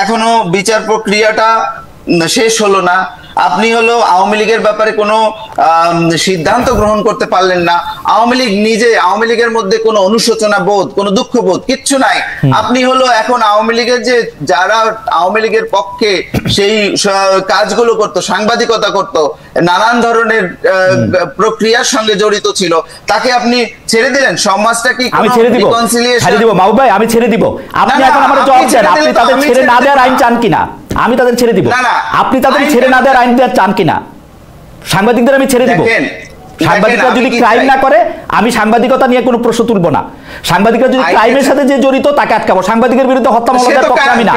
এখনো বিচার প্রক্রিয়াটা শেষ হলো না, আপনি হলো আওয়ামী লীগের ব্যাপারে কোনো সিদ্ধান্ত গ্রহণ করতে পারলেন না। আওয়ামী লীগ নিজে, আওয়ামী লীগের মধ্যে কোনো অনুশোচনা বোধ, কোনো দুঃখ বোধ কিচ্ছু নাই। আপনি হলো এখন আওয়ামী লীগের যে যারা আওয়ামী লীগের পক্ষে সেই কাজগুলো করতো, সাংবাদিকতা করতো, নানান ধরনের প্রক্রিয়ার সঙ্গে জড়িত ছিল, তাকে আপনি ছেড়ে দিলেন। সমাজটা কি আমি ছেড়ে দিব? ছেড়ে দিব মাহবুব ভাই, আমি ছেড়ে দিব। আপনি এখন আমার জবাব দেন, আপনি তাদের ছেড়ে না দেওয়ার আইন চান কিনা? আমি তাদের ছেড়ে দিব। আপনি তাদের ছেড়ে না দেওয়ার আইন দেওয়ার চান কিনা? সাংবাদিকদের আমি ছেড়ে দিব। সাংবাদিকরা যদি ক্রাইম না করে আমি সাংবাদিকতা নিয়ে কোনো প্রশ্ন তুলব না। সাংবাদিকরা যদি ক্রাইমের সাথে যে জড়িত তাকে আটকাবো। সাংবাদিকের বিরুদ্ধে হত্যা মামলার পক্ষে আমি না।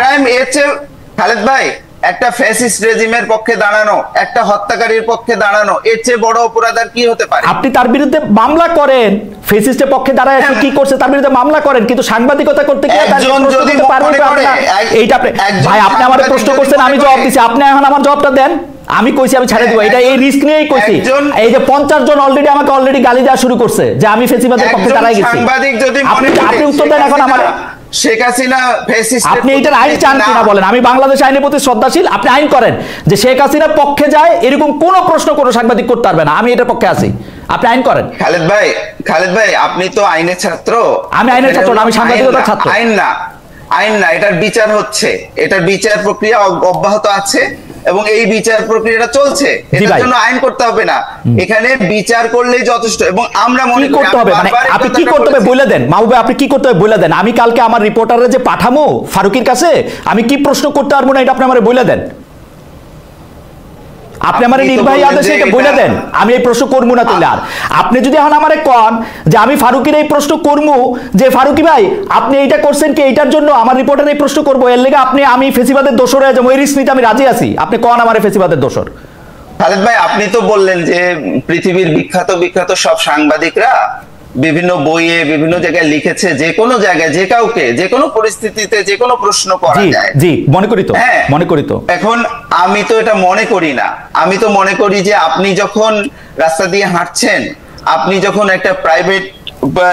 খালেদ ভাই, একটা ফ্যাসিস্ট রেজিমের পক্ষে দাঁড়ানো, একটা হত্যাকারীর পক্ষে দাঁড়ানো, এর চেয়ে বড় অপরাধ আর কি হতে পারে? আপনি তার বিরুদ্ধে মামলা করেন, ফ্যাসিস্টের পক্ষে দাঁড়ায় কি করছে তার বিরুদ্ধে মামলা করেন, কিন্তু সাংবাদিকতা করতে গিয়ে একজন যদি পারবে না। এইটা ভাই আপনি আমারে প্রশ্ন করছেন, আমি জবাব দিছি, আপনি এখন আমার জবাবটা দেন। আমি কইছি আমি ছেড়ে দিব, এটা এই রিস্ক নিয়েই কইছি। এই যে 50 জন অলরেডি আমাকে গালি দেওয়া শুরু করছে যে আমি ফ্যাসিবাদের পক্ষে দাঁড়াই গেছি। সাংবাদিক যদি আপনি উত্তর দেন এখন আমার। শেখ হাসিনা ফ্যাসিস্ট, আপনি এটার আইন চান কিনা বলেন? আমি বাংলাদেশ আইনের প্রতি শ্রদ্ধাশীল, আপনি আইন করেন যে শেখ হাসিনার পক্ষে যায় এরকম কোনো প্রশ্ন কোনো সাংবাদিক করতে পারবে না, আমি এটার পক্ষে আছি, আপনি আইন করেন। খালেদ ভাই আপনি তো আইনের ছাত্র। আমি আইনের ছাত্র না, আমি সাংবাদিকতার ছাত্র। আইন না, এটার বিচার হচ্ছে, এটার বিচার প্রক্রিয়া অব্যাহত আছে এবং এই বিচার প্রক্রিয়াটা চলছে। এর জন্য আইন করতে হবে না, এখানে বিচার করলেই যথেষ্ট। এবং আমরা মনে করি করতে হবে, মানে আপনি কি করতে হবে বলে দেন মাহবুব ভাই, আপনি কি করতে হবে বলে দেন। আমি কালকে আমার রিপোর্টারে যে পাঠামো ফারুকের কাছে, আমি কি প্রশ্ন করতে পারবো না এটা আপনি আমারে বলে দেন। আপনি আমার নির্বাহী আদেশে এটা বলে দেন, আমি এই প্রশ্ন করবো না। তাহলে আর আপনি যদি এখন আমারে কন যে আমি ফারুকের এই প্রশ্ন করবো যে ফারুকি ভাই আপনি এইটা করছেন কি এইটার জন্য, আমার রিপোর্টার এই প্রশ্ন করবো, এর লেগে আমি ফেসিবাদের দোষর হয়ে যাবো, এই রিস্ক নিতে আমি রাজি আছি, আপনি কন আমার ফেসিবাদের দোষর। খালেদ ভাই, আপনি তো বললেন যে পৃথিবীর বিখ্যাত সব সাংবাদিকরা বিভিন্ন বইয়ে বিভিন্ন জায়গায় লিখেছে যে কোনো জায়গায় যে কাউকে যে কোনো পরিস্থিতিতে যে কোনো প্রশ্ন করা যায়। জি মনে করি তো, মনে করি তো। এখন আমি তো এটা মনে করি না, আমি তো মনে করি যে আপনি যখন রাস্তা দিয়ে হাঁটছেন, আপনি যখন একটা প্রাইভেট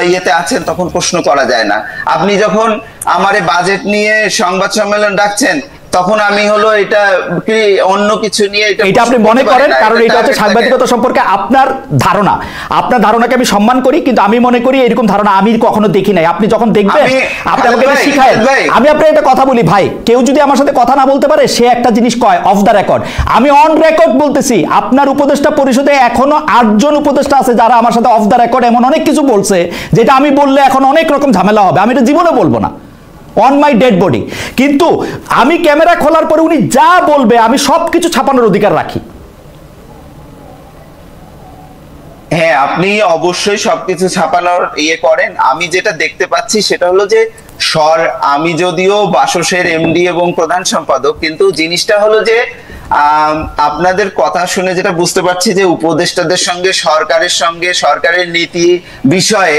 ইয়েতে আছেন তখন প্রশ্ন করা যায় না। আপনি যখন আমারে বাজেট নিয়ে সংবাদ সম্মেলন ডাকছেন তখন আমি হলো এটা কি অন্য কিছু নিয়ে এটা আপনি মনে করেন, কারণ এটা হচ্ছে সাংবাদিকতা সম্পর্কে আপনার ধারণা। আপনার ধারণাকে আমি সম্মান করি, কিন্তু আমি মনে করি এরকম ধারণা আমি কখনো দেখি নাই। আপনি যখন দেখবেন আপনি আমাকে শিখায়। আমি আপনার একটা কথা বলি ভাই, কেউ যদি আমার সাথে কথা না বলতে পারে সে একটা জিনিস কয় অফ দ্য রেকর্ড। আমি অন রেকর্ড বলতেছি, আপনার উপদেষ্টা পরিষদে এখনো 8 জন উপদেষ্টা আছে যারা আমার সাথে অফ দ্য রেকর্ড এমন অনেক কিছু বলছে যেটা আমি বললে এখন অনেক রকম ঝামেলা হবে, আমি এটা জীবনে বলবো না, অন মাই ডেড বডি। কিন্তু আমি ক্যামেরা খোলার পরে উনি যা বলবে আমি সবকিছু ছাপানোর অধিকার রাখি। হ্যাঁ, আপনি অবশ্যই সবকিছু ছাপানোর ইয়ে করেন। আমি যেটা দেখতে পাচ্ছি সেটা হলো যে আমি যদিও বাসসের এমডি এবং প্রধান সম্পাদক, কিন্তু জিনিসটা হলো যে আপনাদের কথা শুনে যেটা বুঝতে পারছি যে উপদেষ্টাদের সঙ্গে সরকারের নীতি বিষয়ে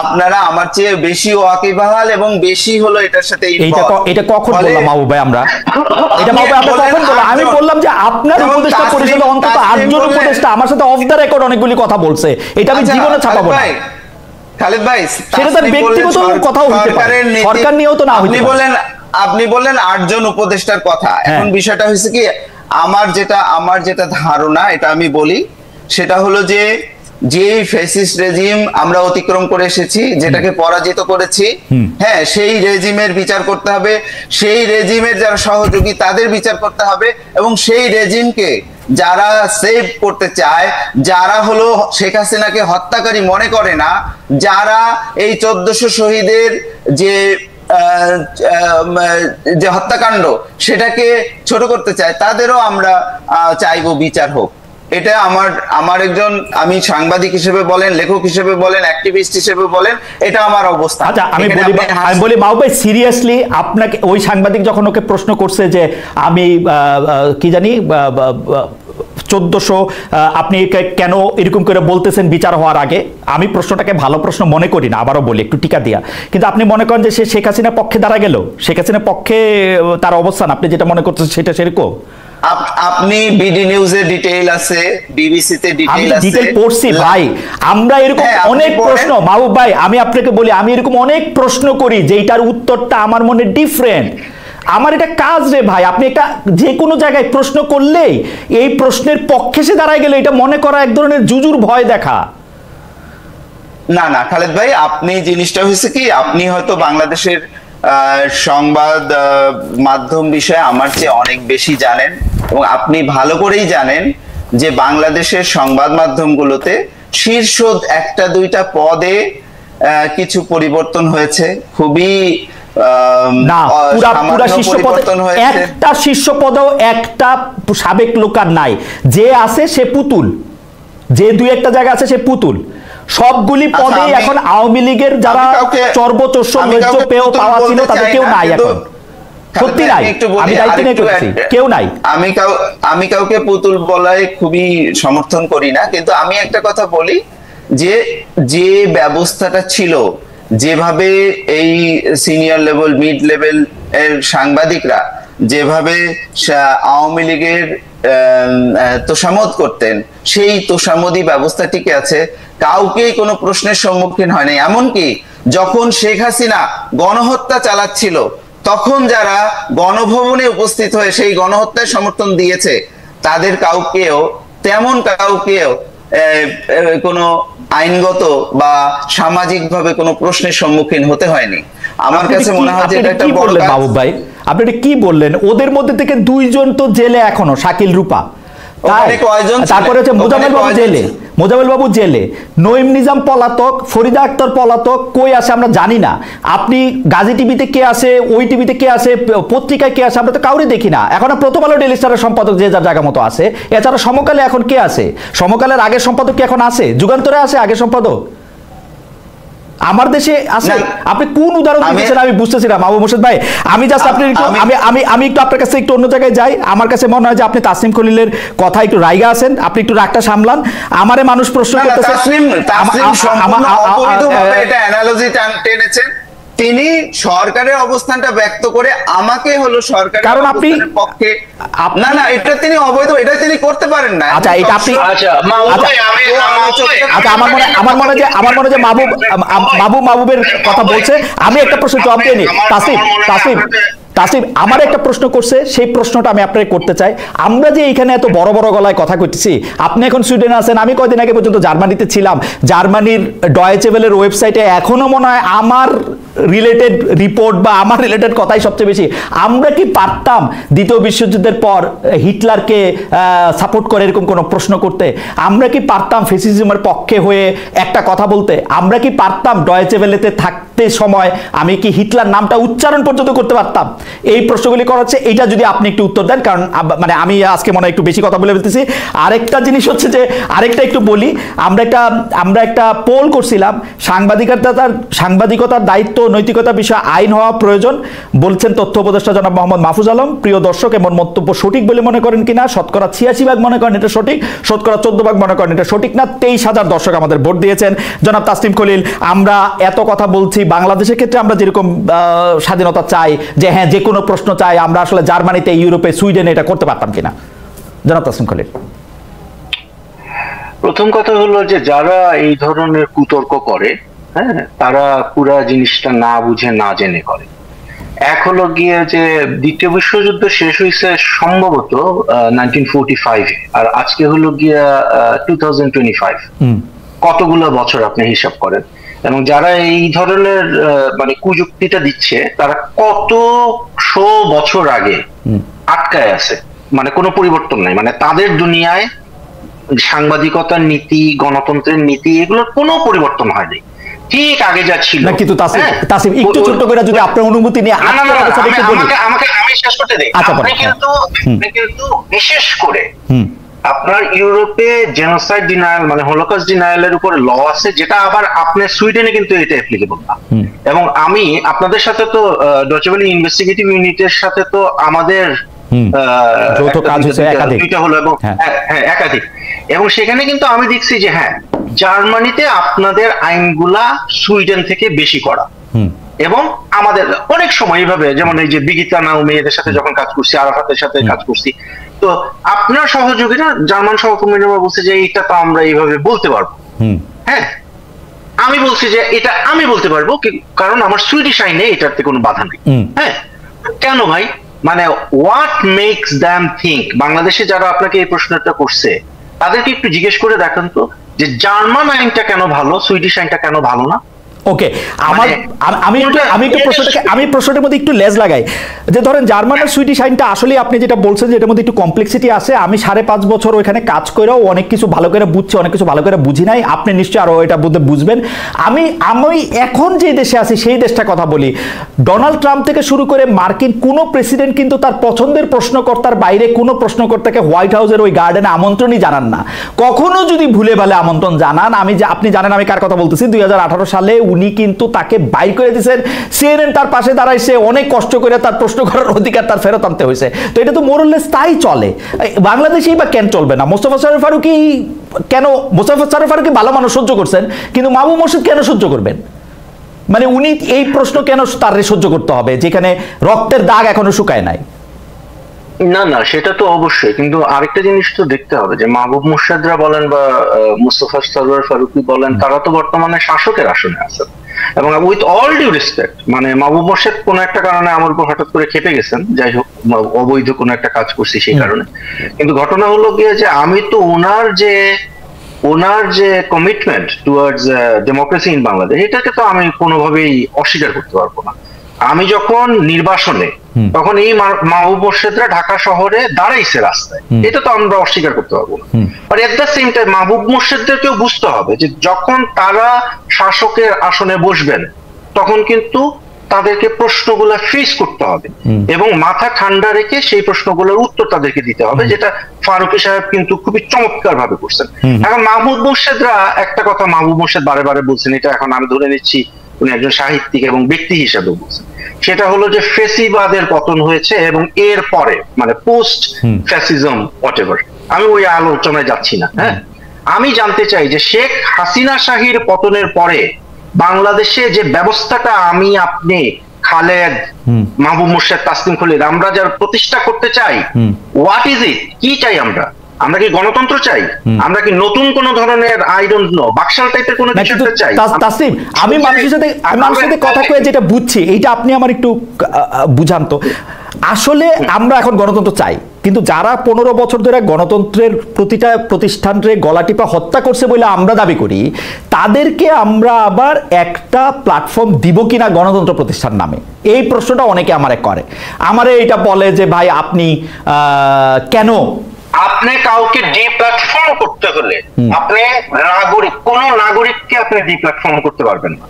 আপনারা আমার চেয়ে বেশি ওয়াকিবহাল এবং বেশি হলো এটার সাথে এটা কখন বললাম মাহবুব ভাই আমরা? এটা মাহবুব ভাই আমরা কখন বললাম? আমি বললাম যে আপনার উপদেষ্টা পরিষদে অন্তত 8 জন উপদেষ্টা আমার সাথে অফ দ্য রেকর্ড অনেকগুলি কথা বলছে, এটা আমি জীবনে ছাপাবো না। খালেদ ভাই, সেটা তার ব্যক্তিগত কথাও হতে পারে, সরকার নিয়েও তো না হতে পারে। আপনি বললেন 8 জন উপদেষ্টার কথা। এখন বিষয়টা হয়েছে কি, আমার যেটা ধারণা, এটা আমি বলি, সেটা হলো যে ফ্যাসিস্ট রেজিম আমরা অতিক্রম করে এসেছি, যেটাকে পরাজিত করেছি, হ্যাঁ, সেই রেজিমের বিচার করতে হবে, সেই রেজিমের যারা সহযোগী তাদের বিচার করতে হবে, এবং সেই রেজিমকে যারা সেভ করতে চায়, যারা হলো শেখ হাসিনাকে হত্যাকারী মনে করে না, যারা এই 1400 শহীদের যে হত্যাকাণ্ড সেটাকে ছোট করতে চায়, তাদেরও আমরা চাইবো বিচার হোক। এটা আমার একজন, আমি সাংবাদিক হিসেবে বলেন, লেখক হিসেবে বলেন, অ্যাক্টিভিস্ট হিসেবে বলেন, এটা আমার অবস্থা। আচ্ছা, আমি বলি মাহবুব ভাই, সিরিয়াসলি আপনাকে ওই সাংবাদিক যখন ওকে প্রশ্ন করছে যে আমি কি জানি 1400 আপনি কেন এরকম করে বলতেছেন বিচার হওয়ার আগে, আমি প্রশ্নটাকে ভালো প্রশ্ন মনে করি না, আবারও বলি একটু টিকা দিয়া, কিন্তু আপনি মনে করেন যে সে শেখ হাসিনার পক্ষে দাঁড়া গেল, শেখ হাসিনার পক্ষে তার অবস্থান, আপনি যেটা মনে করছেন সেটা সেরকম? আপনি বিডি নিউজে ডিটেইল আছে, বিবিসিতে ডিটেইল আছে, ডিটেইল পড়ছি ভাই। আমরা এরকম অনেক প্রশ্ন, মাহবুব ভাই আমি আপনাকে বলি, আমি এরকম অনেক প্রশ্ন করি যেটার উত্তরটা আমার মনে ডিফারেন্ট। আমার এটা কাজ রে ভাই, আপনি একটা যে কোনো জায়গায় প্রশ্ন করলেই এই প্রশ্নের পক্ষে সে দাঁড়ায় গেলে এটা মনে করা এক ধরনের জুজুর ভয় দেখা। না খালেদ ভাই, আপনি জিনিসটা হয়েছে কি, আপনি হয়তো বাংলাদেশের সংবাদ মাধ্যম বিষয়ে আমার চেয়ে অনেক বেশি জানেন, এবং আপনি ভালো করেই জানেন যে বাংলাদেশের সংবাদ মাধ্যমগুলোতে শীর্ষ 1-2টা পদে কিছু পরিবর্তন হয়েছে, খুবই না পুরা শীর্ষ পদে একটা শীর্ষ পদেও একটা সাবেক লোক আর নাই, যে আছে সে পুতুল, যে 2-1টা জায়গা আছে সে পুতুল, সবগুলি পদে এখন আওয়ামী লীগের যারা সর্বোচ্চ পেয়েও পাওয়া ছিল তাদের কেউ নাই এখন, সত্যি নাই, আমি দায়িত্ব নিয়ে করছি, কেউ নাই। আমি কাউকে পুতুল বলায় খুবই সমর্থন করি না, কিন্তু আমি একটা কথা বলি যে ব্যবস্থাটা ছিল, যেভাবে এই সিনিয়র লেভেল মিড লেভেল এর সাংবাদিকরা যেভাবে আওয়ামী লীগের তোষামোদ করতেন, সেই তোষামোদি ব্যবস্থা টিকে আছে, কাউকেই কোনো প্রশ্নের সম্মুখীন হয়নি। এমনকি যখন শেখ হাসিনা গণহত্যা চালাচ্ছিল, তখন যারা গণভবনে উপস্থিত হয়ে সেই গণহত্যার সমর্থন দিয়েছে, তাদের কাউকেও কোনো আইনগত বা সামাজিকভাবে কোনো প্রশ্নের সম্মুখীন হতে হয়নি। আমার কাছে মনে হয় যে এটা একটা বড় কাজ। বাবু ভাই, আপনি এটা কি বললেন? ওদের মধ্যে থেকে 2 জন তো জেলে এখনো, শাকিল রূপা, তারপরে হচ্ছে মোজাম্মেল বাবু জেলে, নঈম নিজাম পলাতক, ফরিদা আক্তার পলাতক, কই আছে আমরা জানি না। আপনি গাজী টিভিতে কে আছে, ওই টিভিতে কে আছে, পত্রিকায় কে আছে, আমরা তো কাউরে দেখি না। এখন প্রথম আলো ডেইলি স্টারের সম্পাদক যে যার জায়গা মতো আছে, এছাড়া সমকালে এখন কে আছে? সমকালের আগের সম্পাদক কি এখন আছে? যুগান্তরে আছে আগের সম্পাদক? আমার দেশে আছে? আপনি কোন উদাহরণ দিচ্ছেন আমি বুঝতেছি না মাহবুব মোর্শেদ ভাই। আমি জাস্ট আপনি আমি একটু আপনার কাছে একটু অন্য জায়গায় যাই। আমার কাছে মনে হয় যে আপনি তাসনিম খলিলের কথা একটু রাইগা আছেন, আপনি একটু রাগটা সামলান। আমারে মানুষ প্রশ্ন করতেছে, এটা অ্যানালজি টেনেছেন, তিনি সরকারের অবস্থানটা ব্যক্ত করে আমাকে হলো সরকারের কারণ আপনি পক্ষে না এটা তিনি অবৈধ, এটা তিনি করতে পারেন না। আচ্ছা এটা আপনি আমার মনে যে মাহবুবের কথা বলছে, আমি একটা প্রশ্ন জবাব দিয়ে নিই। তাসিফ আমার একটা প্রশ্ন করছে, সেই প্রশ্নটা আমি আপনাকে করতে চাই। আমরা যে এইখানে এত বড় বড় গলায় কথা কইতেছি, আপনি এখন সুইডেনে আছেন, আমি কয়দিন আগে পর্যন্ত জার্মানিতে ছিলাম। জার্মানির ডয়েচে ওয়েলের ওয়েবসাইটে এখনো মনে হয় আমার রিলেটেড রিপোর্ট বা আমার রিলেটেড কথাই সবচেয়ে বেশি। আমরা কি পারতাম দ্বিতীয় বিশ্বযুদ্ধের পর হিটলারকে সাপোর্ট করে এরকম কোনো প্রশ্ন করতে? আমরা কি পারতাম ফ্যাসিজমের পক্ষে হয়ে একটা কথা বলতে? আমরা কি পারতাম ডয়েচে ওয়েলেতে থাকতে সময় আমি কি হিটলার নামটা উচ্চারণ পর্যন্ত করতে পারতাম? এই প্রশ্নগুলি করা হচ্ছে, এইটা যদি আপনি একটু উত্তর দেন, কারণ মানে আমি আজকে মনে হয় একটু বেশি কথা বলে ফেলতেছি। আরেকটা জিনিস হচ্ছে যে, আরেকটা একটু বলি, আমরা একটা পোল করছিলাম, সাংবাদিকতার দায়িত্ব নৈতিকতা বিষয়ে আইন হওয়া প্রয়োজন, বলছেন তথ্য উপদেষ্টা জনাব মোহাম্মদ মাহফুজ আলম। প্রিয় দর্শক, এমন মন্তব্য সঠিক বলে মনে করেন কিনা? শতকরা 86% মনে করেন এটা সঠিক, শতকরা 14% মনে করেন এটা সঠিক না। 23,000 দর্শক আমাদের ভোট দিয়েছেন। জনাব তাসনিম খলিল, আমরা এত কথা বলছি, বাংলাদেশের ক্ষেত্রে আমরা যেরকম স্বাধীনতা চাই, যে হ্যাঁ যে কোনো প্রশ্ন চাই, আমরা আসলে জার্মানিতে, ইউরোপে, সুইডেনে এটা করতে পারতাম কিনা? জনাব তাসনিম খলিল। প্রথম কথা হলো যে যারা এই ধরনের কুতর্ক করে, হ্যাঁ, তারা পুরা জিনিসটা না বুঝে না জেনে করে। এক হলো গিয়ে যে দ্বিতীয় বিশ্বযুদ্ধ শেষ হয়েছে সম্ভবত 1945, আর আজকে হলো গিয়া 2025। কতগুলো বছর আপনি হিসাব করেন? এবং যারা এই ধরনের মানে কুযুক্তিটা দিচ্ছে, তারা কত শো বছর আগে আটকায় আছে, মানে কোনো পরিবর্তন নাই। মানে তাদের দুনিয়ায় সাংবাদিকতার নীতি, গণতন্ত্রের নীতি, এগুলোর কোনো পরিবর্তন হয়নি, ঠিক আগে যা ছিল। কিন্তু তাসিম একটু ছোট করে যদি আপনার অনুমতি নিয়ে আমাকে শেষ করতে দেই। আপনি কিন্তু বিশেষ করে আপনার ইউরোপে জেনোসাইড ডিনায়াল, মানে হলোকস্ট ডিনায়ালের উপরে ল আছে, যেটা আবার আপনার সুইডেনে কিন্তু এটা অ্যাপ্লিকেবল না। এবং আমি আপনাদের সাথে তো ডয়েচে ওয়েলে ইনভেস্টিগেটিভ ইউনিটের সাথে তো আমাদের যৌথ কাজ হচ্ছে একাধিক, এবং একাধিক, এবং সেখানে কিন্তু আমি দেখছি যে হ্যাঁ, জার্মানিতে আপনাদের আইনগুলা সুইডেন থেকে বেশি করা, এবং আমাদের অনেক সময় এইভাবে, যেমন এই যে বিগিতা নাও মেয়েদের সাথে যখন কাজ করছি, আরাফাতের সাথে কাজ করছি, তো আপনার সহযোগীরা জার্মান সহকর্মীরা বলছে যে এটা তো আমরা এইভাবে বলতে পারবো। হ্যাঁ, আমি বলছি যে এটা আমি বলতে পারবো, কারণ আমার সুইডিশ আইনে এটাতে কোনো বাধা নেই। হ্যাঁ, কেন ভাই? মানে হোয়াট মেক্স দ্যাম থিঙ্ক? বাংলাদেশে যারা আপনাকে এই প্রশ্নটা করছে, তাদেরকে একটু জিজ্ঞেস করে দেখেন তো, যে জার্মান আইনটা কেন ভালো, সুইডিশ আইনটা কেন ভালো না? ওকে, আমি প্রশ্নটার মধ্যে একটু লেজ লাগাই, যে ধরেন জার্মান আর সুইডিশ আইনটা আসলে আপনি যেটা বলছেন যে এটার মধ্যে একটু কমপ্লেক্সিটি আছে। আমি 5.5 বছর ওইখানে কাজ করেও অনেক কিছু ভালো করে বুঝছি, অনেক কিছু ভালো করে বুঝি নাই। আপনি নিশ্চয়ই আরো এটা বুঝবেন। আমি এখন যে দেশে আছি সেই দেশটা কথা বলি। ডোনাল্ড ট্রাম্প থেকে শুরু করে মার্কিন কোনো প্রেসিডেন্ট কিন্তু তার পছন্দের প্রশ্নকর্তার বাইরে কোনো প্রশ্নকর্তাকে হোয়াইট হাউসের ওই গার্ডেনে আমন্ত্রণই জানান না। কখনো যদি ভুলে ভালে আমন্ত্রণ জানান, আপনি জানেন আমি কার কথা বলতেছি, 2018 সালে উনি কিন্তু তাকে বাইর করে দিয়েছেন। সিএনএন তার পাশে দাঁড়াইছে, অনেক কষ্ট করে তার প্রশ্ন করার অধিকার তার ফেরত আনতে হয়েছে। তো এটা তো মোরলেস তাই চলে। বাংলাদেশেই বা কেন চলবে না? মোস্তফা সরোয়ার ফারুকী ভালো মানুষ সহ্য করছেন, কিন্তু মাহবুব মোর্শেদ কেন সহ্য করবেন? মানে উনি এই প্রশ্ন কেন তার সহ্য করতে হবে, যেখানে রক্তের দাগ এখনো শুকায় নাই? না না, সেটা তো অবশ্যই, কিন্তু আরেকটা জিনিস তো দেখতে হবে যে মাহবুব মোর্শেদরা বলেন বা মুস্তফা সরোয়ার ফারুকী বলেন, তারা তো বর্তমানে শাসকের আসনে আছেন। এবং উইথ অল ডিউ রেসপেক্ট, মানে মাহবুব মোর্শেদ কোনো একটা কারণে আমার উপর হঠাৎ করে খেপে গেছেন, যাই হোক, অবৈধ কোনো একটা কাজ করছি সেই কারণে। কিন্তু ঘটনা হলো গিয়ে যে আমি তো ওনার যে commitment towards democracy in Bangladesh, এটাকে তো আমি কোনোভাবেই অস্বীকার করতে পারবো না। আমি যখন নির্বাসনে, তখন এই মাহবুব মোর্শেদরা ঢাকা শহরে দাঁড়াইছে রাস্তায়, এটা তো আমরা অস্বীকার করতে পারবো না। But at the same time Mahbub মোর্শেদদেরকেও বুঝতে হবে যে যখন তারা শাসকের আসনে বসবেন, তখন কিন্তু তাদেরকে প্রশ্নগুলো ফেস করতে হবে এবং মাথা ঠান্ডা রেখে সেই প্রশ্নগুলোর উত্তর তাদেরকে দিতে হবে, যেটা ফারুকী সাহেব কিন্তু খুবই চমৎকার ভাবে করছেন। এখন মাহবুব মোর্শেদরা একটা কথা মাহবুব মোর্শেদ বারে বারে বলছেন, এটা এখন আমি ধরে নিচ্ছি উনি একজন সাহিত্যিক এবং ব্যক্তি হিসেবে বলছেন, সেটা হলো যে ফেসিবাদের পতন হয়েছে এবং এর পরে মানে পোস্ট ফ্যাসিজম হোয়াটএভার, আমি ওই আলোচনায় যাচ্ছি না। হ্যাঁ, আমি জানতে চাই যে শেখ হাসিনা শাহীর পতনের পরে বাংলাদেশে যে ব্যবস্থাটা আমি আপনি খালেদ, মাহবুব মোর্শেদ, তাসনিম খলিল আমরা যারা প্রতিষ্ঠা করতে চাই, হোয়াট ইজ ইট? কি চাই আমরা? আমরা কি গণতন্ত্র চাই? আমরা কি নতুন কোন ধরনের আই ডোন্ট নো বাকশাল টাইপের কোন কিছু চাই? তাসনিম, আমি মানুষের সাথে কথা কয়ে যেটা বুঝছি, এইটা আপনি আমার একটু বুঝান তো। আসলে আমরা এখন গণতন্ত্র চাই, কিন্তু যারা 15 বছর ধরে গণতন্ত্রের প্রতিটা প্রতিষ্ঠানরে গলাটিপা হত্যা করছে বলে আমরা দাবি করি, তাদেরকে আমরা আবার একটা প্ল্যাটফর্ম দিব কিনা গণতন্ত্র প্রতিষ্ঠান নামে, এই প্রশ্নটা অনেকে আমারে করে। আমারে এটা বলে যে ভাই আপনি কেন, আপনি কাউকে ডিপ্ল্যাটফর্ম করতে হলে আপনি কোন নাগরিককে আপনি ডিপ্ল্যাটফর্ম করতে পারবেন না।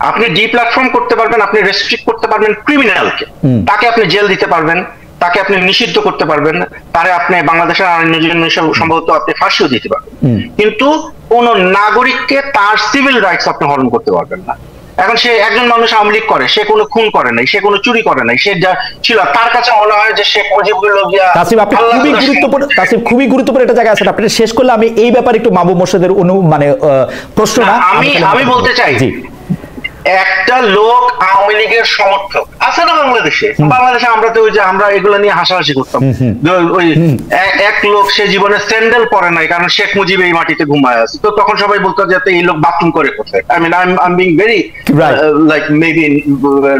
আপনি ডিপ্ল্যাটফর্ম করতে পারবেন, আপনি রেস্ট্রিক্ট করতে পারবেন ক্রিমিনালকে, তাকে আপনি জেল দিতে পারবেন, তাকে আপনি নিষিদ্ধ করতে পারবেন, তারে আপনি বাংলাদেশের আইনের জন্য সম্ভবত আপনি ফাঁসিও দিতে পারবেন, কিন্তু কোন নাগরিককে তার সিভিল রাইটস আপনি হরণ করতে পারবেন না। এখন সে একজন মানুষ আওয়ামী লীগ করে, সে কোনো খুন করে নাই, সে কোনো চুরি করে নাই, সে যা ছিল তার কাছে মনে হয় যে শেখ মুজিবুর তাসিফ, আপনি খুবই গুরুত্বপূর্ণ একটা জায়গায় আছেন, আপনি শেষ করলে আমি এই ব্যাপারে একটু মাহবুব মোর্শেদের মানে প্রশ্ন না আমি বলতে চাই, একটা লোক আওয়ামী লীগের সমর্থক আছে না বাংলাদেশে আমরা তো ওই যে আমরা এগুলো নিয়ে হাসাহাসি করতাম, ওই এক লোক সে জীবনে স্যান্ডেল পরে নাই কারণ শেখ মুজিব এই মাটিতে ঘুমায় আছে, তো তখন সবাই বলতো যে এই লোক বাথরুম করে কোথায়। I mean I am being very like maybe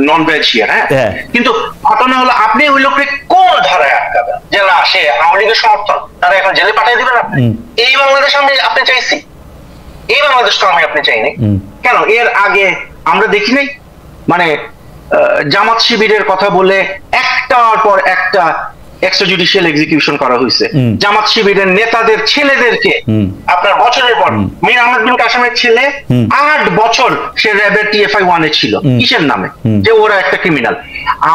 non veg here, হ্যাঁ, কিন্তু ঘটনা হলো আপনি ওই লোককে কোন ধারায় আটকাবেন যে না সে আওয়ামী লীগের সমর্থক, তারা এখন জেলে পাঠিয়ে দিবেন আপনি? এই বাংলাদেশ আপনি চাইছি, এই বাংলাদেশ তো আপনি চাইনি কেন? এর আগে আমরা দেখি নাই মানে জামাত শিবিরের কথা বলে একটার পর একটা এক্সট্রাজুডিশিয়াল এক্সিকিউশন করা হয়েছে, জামাত শিবিরের নেতাদের ছেলেদেরকে আপনার বছরের পর, মীর আহমেদ বিন কাসেমের ছেলে 8 বছর সে র্যাবের TFI 1 এ ছিল, কিসের নামে? যে ওরা একটা ক্রিমিনাল।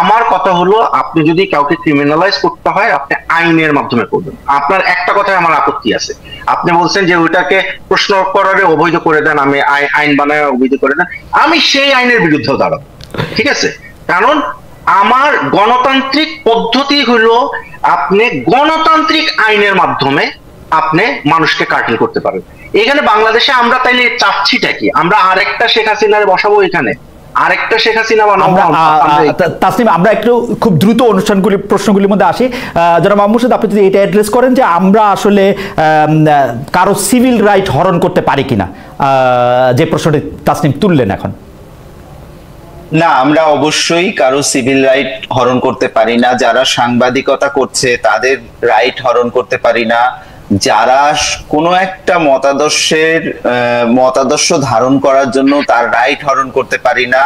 আমার কথা হলো আপনি যদি কাউকে ক্রিমিনালাইজ করতে হয় আপনি আইনের মাধ্যমে করবেন। আপনার একটা কথায় আমার আপত্তি আছে, আপনি বলছেন যে ওইটাকে প্রশ্ন করারে অবৈধ করে দেন, আমি আইন বানায় অবৈধ করে দেন, আমি সেই আইনের বিরুদ্ধে দাঁড়াবো, ঠিক আছে? কারণ আমার গণতান্ত্রিক পদ্ধতি হলো আপনি গণতান্ত্রিক আইনের মাধ্যমে আপনি মানুষকে কাটিং করতে পারেন। এখানে বাংলাদেশে আমরা তাইলে চাচ্ছিটা কি? আমরা আরেকটা শেখ হাসিনারে বসাবো এখানে, আরেকটা শেখ হাসিনা বানাবো? তাসনিম, আমরা একটু খুব দ্রুত প্রশ্নগুলির মধ্যে আসি। যারা মাহমুদ মোর্শেদ, আপনি যদি এটা অ্যাড্রেস করেন যে আমরা আসলে কারো সিভিল রাইট হরণ করতে পারি কিনা, যে প্রশ্নটি তাসনিম তুললেন এখন। না, আমরা অবশ্যই কারো সিভিল রাইট হরণ করতে পারি না। যারা সাংবাদিকতা করছে তাদের রাইট হরণ করতে পারি না। যারা কোনো একটা মতাদর্শ ধারণ করার জন্য তার রাইট হরণ করতে পারি না।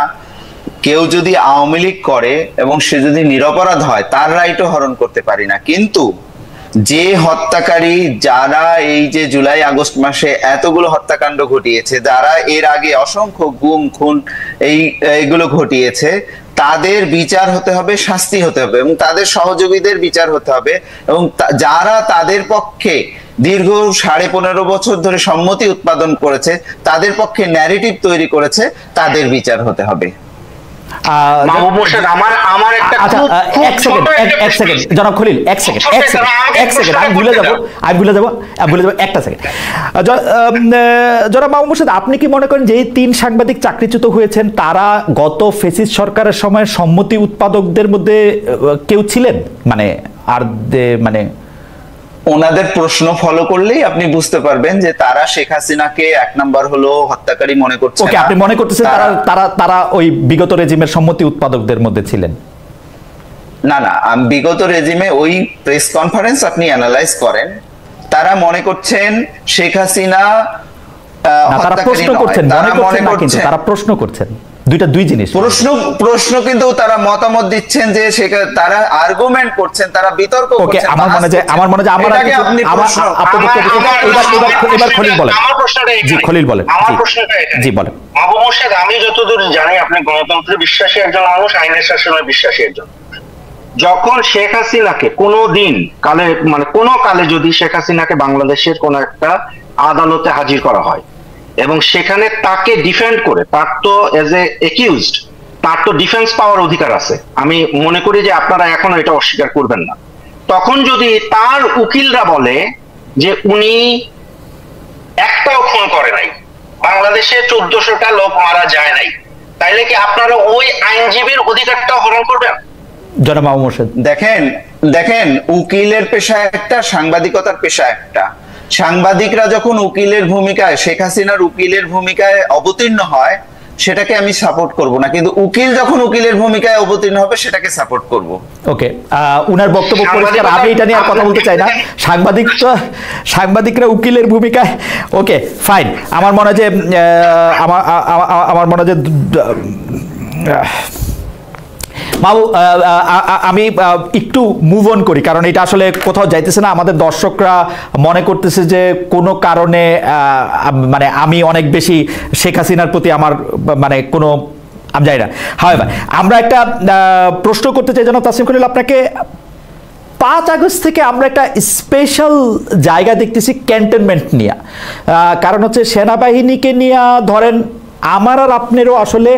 কেউ যদি আওয়ামী লীগ করে এবং সে যদি নিরপরাধ হয় তার রাইটও হরণ করতে পারি না। কিন্তু যে হত্যাকারী, যারা এই যে জুলাই আগস্ট মাসে এতগুলো হত্যাকাণ্ড ঘটিয়েছে, যারা এর আগে অসংখ্য গুম খুন এইগুলো ঘটিয়েছে, তাদের বিচার হতে হবে, শাস্তি হতে হবে এবং তাদের সহযোগীদের বিচার হতে হবে এবং যারা তাদের পক্ষে দীর্ঘ 15.5 বছর ধরে সম্মতি উৎপাদন করেছে, তাদের পক্ষে ন্যারেটিভ তৈরি করেছে, তাদের বিচার হতে হবে। জনাব খলিল, এক সেকেন্ড, আমি ভুলে যাবো একটা সেকেন্ড। জনাব মাহমুদ মোর্শেদ, আপনি কি মনে করেন যে এই 3 সাংবাদিক চাকরিচ্যুত হয়েছেন তারা গত ফ্যাসিস্ট সরকারের সময় সম্মতি উৎপাদকদের মধ্যে কেউ ছিলেন? মানে ওনাদের প্রশ্ন ফলো করলেই আপনি বুঝতে পারবেন যে তারা শেখ হাসিনাকে 1 নাম্বার হলো হত্যাকারী মনে করছে। ওকে, আপনি মনে করতেছেন তারা ওই বিগত রেজিমের সম্মতি উৎপাদকদের মধ্যে ছিলেন? না, বিগত রেজিমে ওই প্রেস কনফারেন্স আপনি অ্যানালাইজ করেন, তারা মনে করছেন শেখ হাসিনা তারা প্রশ্ন করছেন, তারা প্রশ্ন করছেন দুই জিনিস। প্রশ্ন কিন্তু তারা মতামত দিচ্ছেন যে তারা আর্গুমেন্ট করছেন, তারা বিতর্ক করছেন। আমার মনে হয় এবার খলিল বলেন। জি খলিল বলেন। জি বলেন। মাহবুব মোর্শেদ, আমি যতদূর জানি আপনি গণতন্ত্রে বিশ্বাসী একজন মানুষ, আইনের শাসনে বিশ্বাসী একজন। যখন শেখ হাসিনাকে কোনো কালে যদি শেখ হাসিনাকে বাংলাদেশের কোন একটা আদালতে হাজির করা হয় এবং সেখানে তাকে ডিফেন্ড করে, তার তো এজ এ একিউজড, তার তো ডিফেন্স পাওয়ার অধিকার আছে। আমি মনে করি যে আপনারা এখনো এটা অস্বীকার করবেন না। তখন যদি তার উকিলরা বলে যে উনি একটাও খুন করে নাই, বাংলাদেশে 1400টা লোক মারা যায় নাই, তাইলে কি আপনারা ওই আইনজীবীর অধিকারটা হরণ করবেন? জনাব মাহমুদ মোর্শেদ, দেখেন উকিলের পেশা একটা, সাংবাদিকতার পেশা একটা। সাংবাদিকরা যখন উকিলের ভূমিকায়, শেখ হাসিনার উকিলের ভূমিকায় অবতীর্ণ হয়, সেটাকে আমি সাপোর্ট করব না, কিন্তু উকিল যখন উকিলের ভূমিকায় অবতীর্ণ হবে সেটাকে সাপোর্ট করব। ওকে, উনার বক্তব্য পরিষ্কার, আমি এটা নিয়ে আর কথা বলতে চাই না। সাংবাদিকরা উকিলের ভূমিকায়, ওকে ফাইন। আমার মনে হয় যে আমি একটু মুভ অন করি, কারণ এটা আসলে কোথাও যাইতেছে না। আমাদের দর্শকরা মনে করতেছে যে কোনো কারণে মানে আমি অনেক বেশি শেখ হাসিনার প্রতি আমার মানে কোনো আমি জানি না। হাওয়েভার আমরা একটা প্রশ্ন করতে চাই যেন তাসনিম খলিল আপনাকে। 5 আগস্ট থেকে আমরা একটা স্পেশাল জায়গা দেখতেছি ক্যান্টনমেন্ট নিয়ে, কারণ হচ্ছে সেনাবাহিনীকে নিয়ে ধরেন আমার আর আপনারও আসলে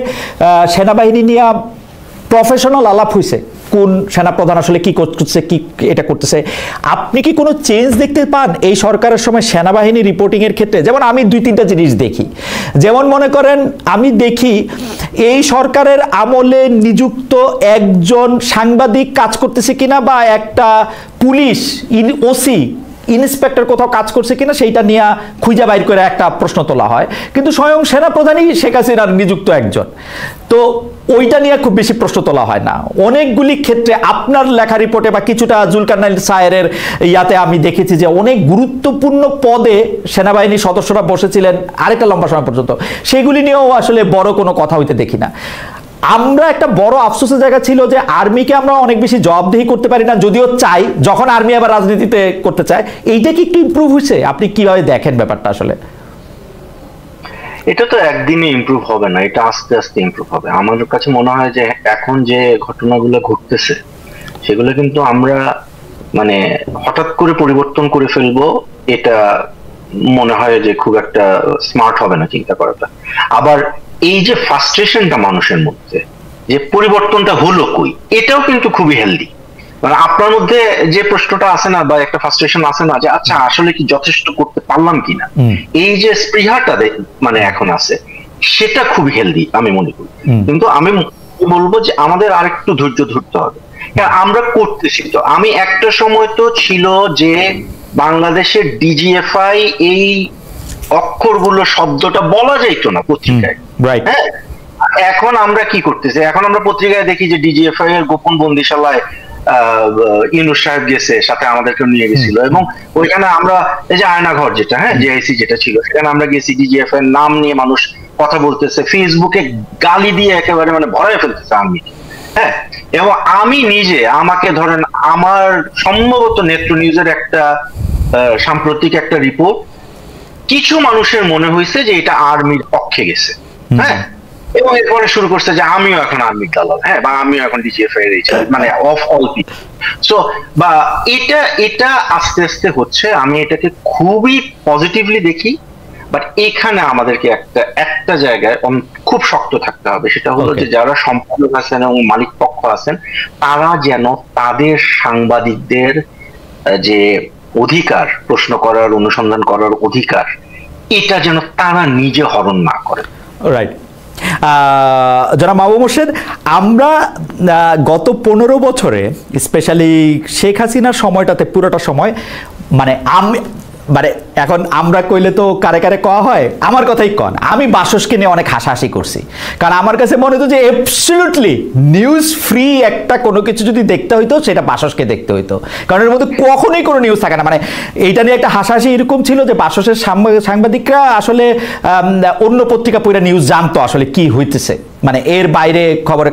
সেনাবাহিনী নিয়ে প্রফেশনাল আলাপ হয়েছে, কোন সেনাপ্রধান আসলে কি করতেছে, কি এটা করতেছে। আপনি কি কোনো চেঞ্জ দেখতে পান এই সরকারের সময় সেনাবাহিনী রিপোর্টিং এর ক্ষেত্রে? যেমন আমি 2-3টা জিনিস দেখি, যেমন মনে করেন আমি দেখি এই সরকারের আমলে নিযুক্ত একজন সাংবাদিক কাজ করতেছে কিনা, বা একটা পুলিশ ওসি ইন্সপেক্টর কোথাও কাজ করছে কিনা সেইটা নিয়ে খুঁজে বাইর করে একটা প্রশ্ন তোলা হয়, কিন্তু স্বয়ং সেনাপ্রধানই শেখ হাসিনার নিযুক্ত একজন, তো ওইটা নিয়ে খুব বেশি প্রশ্ন তোলা হয় না। অনেকগুলি ক্ষেত্রে আপনার লেখা রিপোর্টে বা কিছুটা জুলকারনাইন সায়েরের ইয়াতে আমি দেখেছি যে অনেক গুরুত্বপূর্ণ পদে সেনাবাহিনীর সদস্যরা বসেছিলেন আরেকটা লম্বা সময় পর্যন্ত, সেগুলি নিয়েও আসলে বড় কোনো কথা হইতে দেখি না। আমরা একটা বড় আফসোসের জায়গা ছিল যে আর্মিকে আমরা অনেক বেশি জবাবদিহি করতে পারি না, যদিও চাই, যখন আর্মি আবার রাজনীতিতে করতে চায়। এইটা কি একটু ইমপ্রুভ হয়েছে? আপনি কিভাবে দেখেন ব্যাপারটা আসলে? এটা তো একদিনে ইমপ্রুভ হবে না, এটা আস্তে আস্তে ইমপ্রুভ হবে। আমার কাছে মনে হয় যে এখন যে ঘটনাগুলো ঘটতেছে সেগুলো কিন্তু আমরা মানে হঠাৎ করে পরিবর্তন করে ফেলবো, এটা মনে হয় যে খুব একটা স্মার্ট হবে না চিন্তা করাটা। আবার এই যে ফ্রাস্ট্রেশনটা মানুষের মধ্যে, যে পরিবর্তনটা হলো কই, এটাও কিন্তু খুবই হেলদি। মানে আপনার মধ্যে যে প্রশ্নটা আছে না, বা একটা ফ্রাস্ট্রেশন আছে না, যে আচ্ছা আসলে কি যথেষ্ট করতে পারলাম কিনা, এই যে স্পৃহাটা মানে এখন আছে, সেটা খুবই হেলদি আমি মনে করি। কিন্তু আমি বলবো যে আমাদের আরেকটু ধৈর্য ধরতে হবে, আমরা করতেছি তো। আমি একটা সময় তো ছিল যে বাংলাদেশের ডিজিএফআই এই অক্ষরগুলো শব্দটা বলা যাইতো না পত্রিকায়, হ্যাঁ। এখন আমরা কি করতেছি, এখন আমরা পত্রিকায় দেখি যে ডিজিএফআই এর গোপন বন্দিশালায় ইউনূস সাহেব গেছে, সাথে আমাদেরকে নিয়ে গেছিল, এবং ওইখানে আমরা এই যে আয়নাঘর যেটা, হ্যাঁ, জেআইসি যেটা ছিল, সেখানে আমরা গেছি, ডিজিএফআই এর নাম নিয়ে মানুষ কথা বলতেছে, ফেসবুকে গালি দিয়ে একেবারে মানে ভরায় ফেলতেছে আমি, হ্যাঁ। এবং আমি নিজে আমাকে ধরেন আমার সম্ভবত নেত্র নিউজের একটা সাম্প্রতিক একটা রিপোর্ট, কিছু মানুষের মনে হয়েছে যে এটা আর্মির পক্ষে গেছে, হ্যাঁ, এবং এরপরে শুরু করছে যে আমিও এখন আর্মির দালাল, হ্যাঁ, বা আমিও এখন ডিজিএফআই এর মানে অফ অল পিপল। সো বা এটা আস্তে আস্তে হচ্ছে, আমি এটাকে খুবই পজিটিভলি দেখি। বাট এখানে আমাদেরকে একটা জায়গায় খুব শক্ত থাকতে হবে, সেটা হলো যে যারা সম্পাদক আছেন এবং মালিক পক্ষ আছেন, তারা যেন তাদের সাংবাদিকদের যে অধিকার, প্রশ্ন করার, অনুসন্ধান করার অধিকার, এটা যেন তারা নিজে হরণ না করে। রাইট। জনাব মাহবুব মোর্শেদ, আমরা গত 15 বছরে স্পেশালি শেখ হাসিনার সময়টাতে পুরোটা সময় মানে এখন আমরা কইলে তো কারে কারে কওয়া হয়, আমার কথাই কন, আমি বাসসকে নিয়ে অনেক হাসাহাসি করছি, কারণ আমার কাছে মনে হতো যে অ্যাবসলিউটলি নিউজ ফ্রি একটা কোনো কিছু যদি দেখতে হইতো সেটা বাসসকে দেখতে হইতো, কারণ এর মধ্যে কখনোই কোনো নিউজ থাকে না। মানে এইটা নিয়ে একটা হাসাহাসি এরকম ছিল যে বাসসের সাংবাদিকরা আসলে অন্য পত্রিকা পড়ে নিউজ জানতো আসলে কি হইতেছে, মানে এর বাইরে খবরের।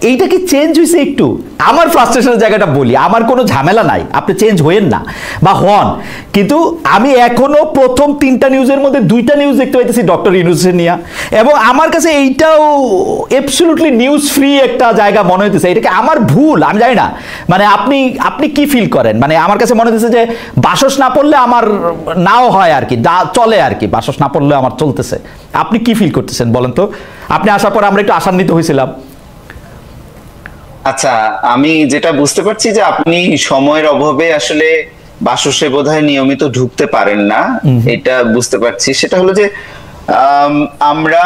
এইটা কি চেঞ্জ হয়েছে একটু? আমার ফ্রাস্ট্রেশনের জায়গাটা বলি, আমার কোনো ঝামেলা নাই, আপনি চেঞ্জ হইেন না বা হন, কিন্তু আমি এখনো প্রথম 3টা নিউজের মধ্যে 2টা নিউজ দেখতে পাইতেছি ডক্টর ইউনূসের নিয়ে, এবং আমার কাছে এইটাও অ্যাবসলিউটলি নিউজ ফ্রি একটা জায়গা মনে হইতেছে। এটাকে আমার ভুল আমি জানি না, মানে আপনি কি ফিল করেন? মানে আমার কাছে মনে হইতেছে যে বাসস না পড়লে আমার নাও হয় আর কি, চলে আর কি, বাসস না পড়লে আমার চলতেছে। আপনি কি ফিল করতেছেন বলেন তো? আপনি আসার পর আমরা একটু আশান্বিত হয়েছিলাম। আচ্ছা, আমি যেটা বুঝতে পারছি যে আপনি সময়ের অভাবে আসলে বাসসে বোধহয় নিয়মিত ঢুকতে পারেন না, এটা বুঝতে পারছি। সেটা হলো যে আমরা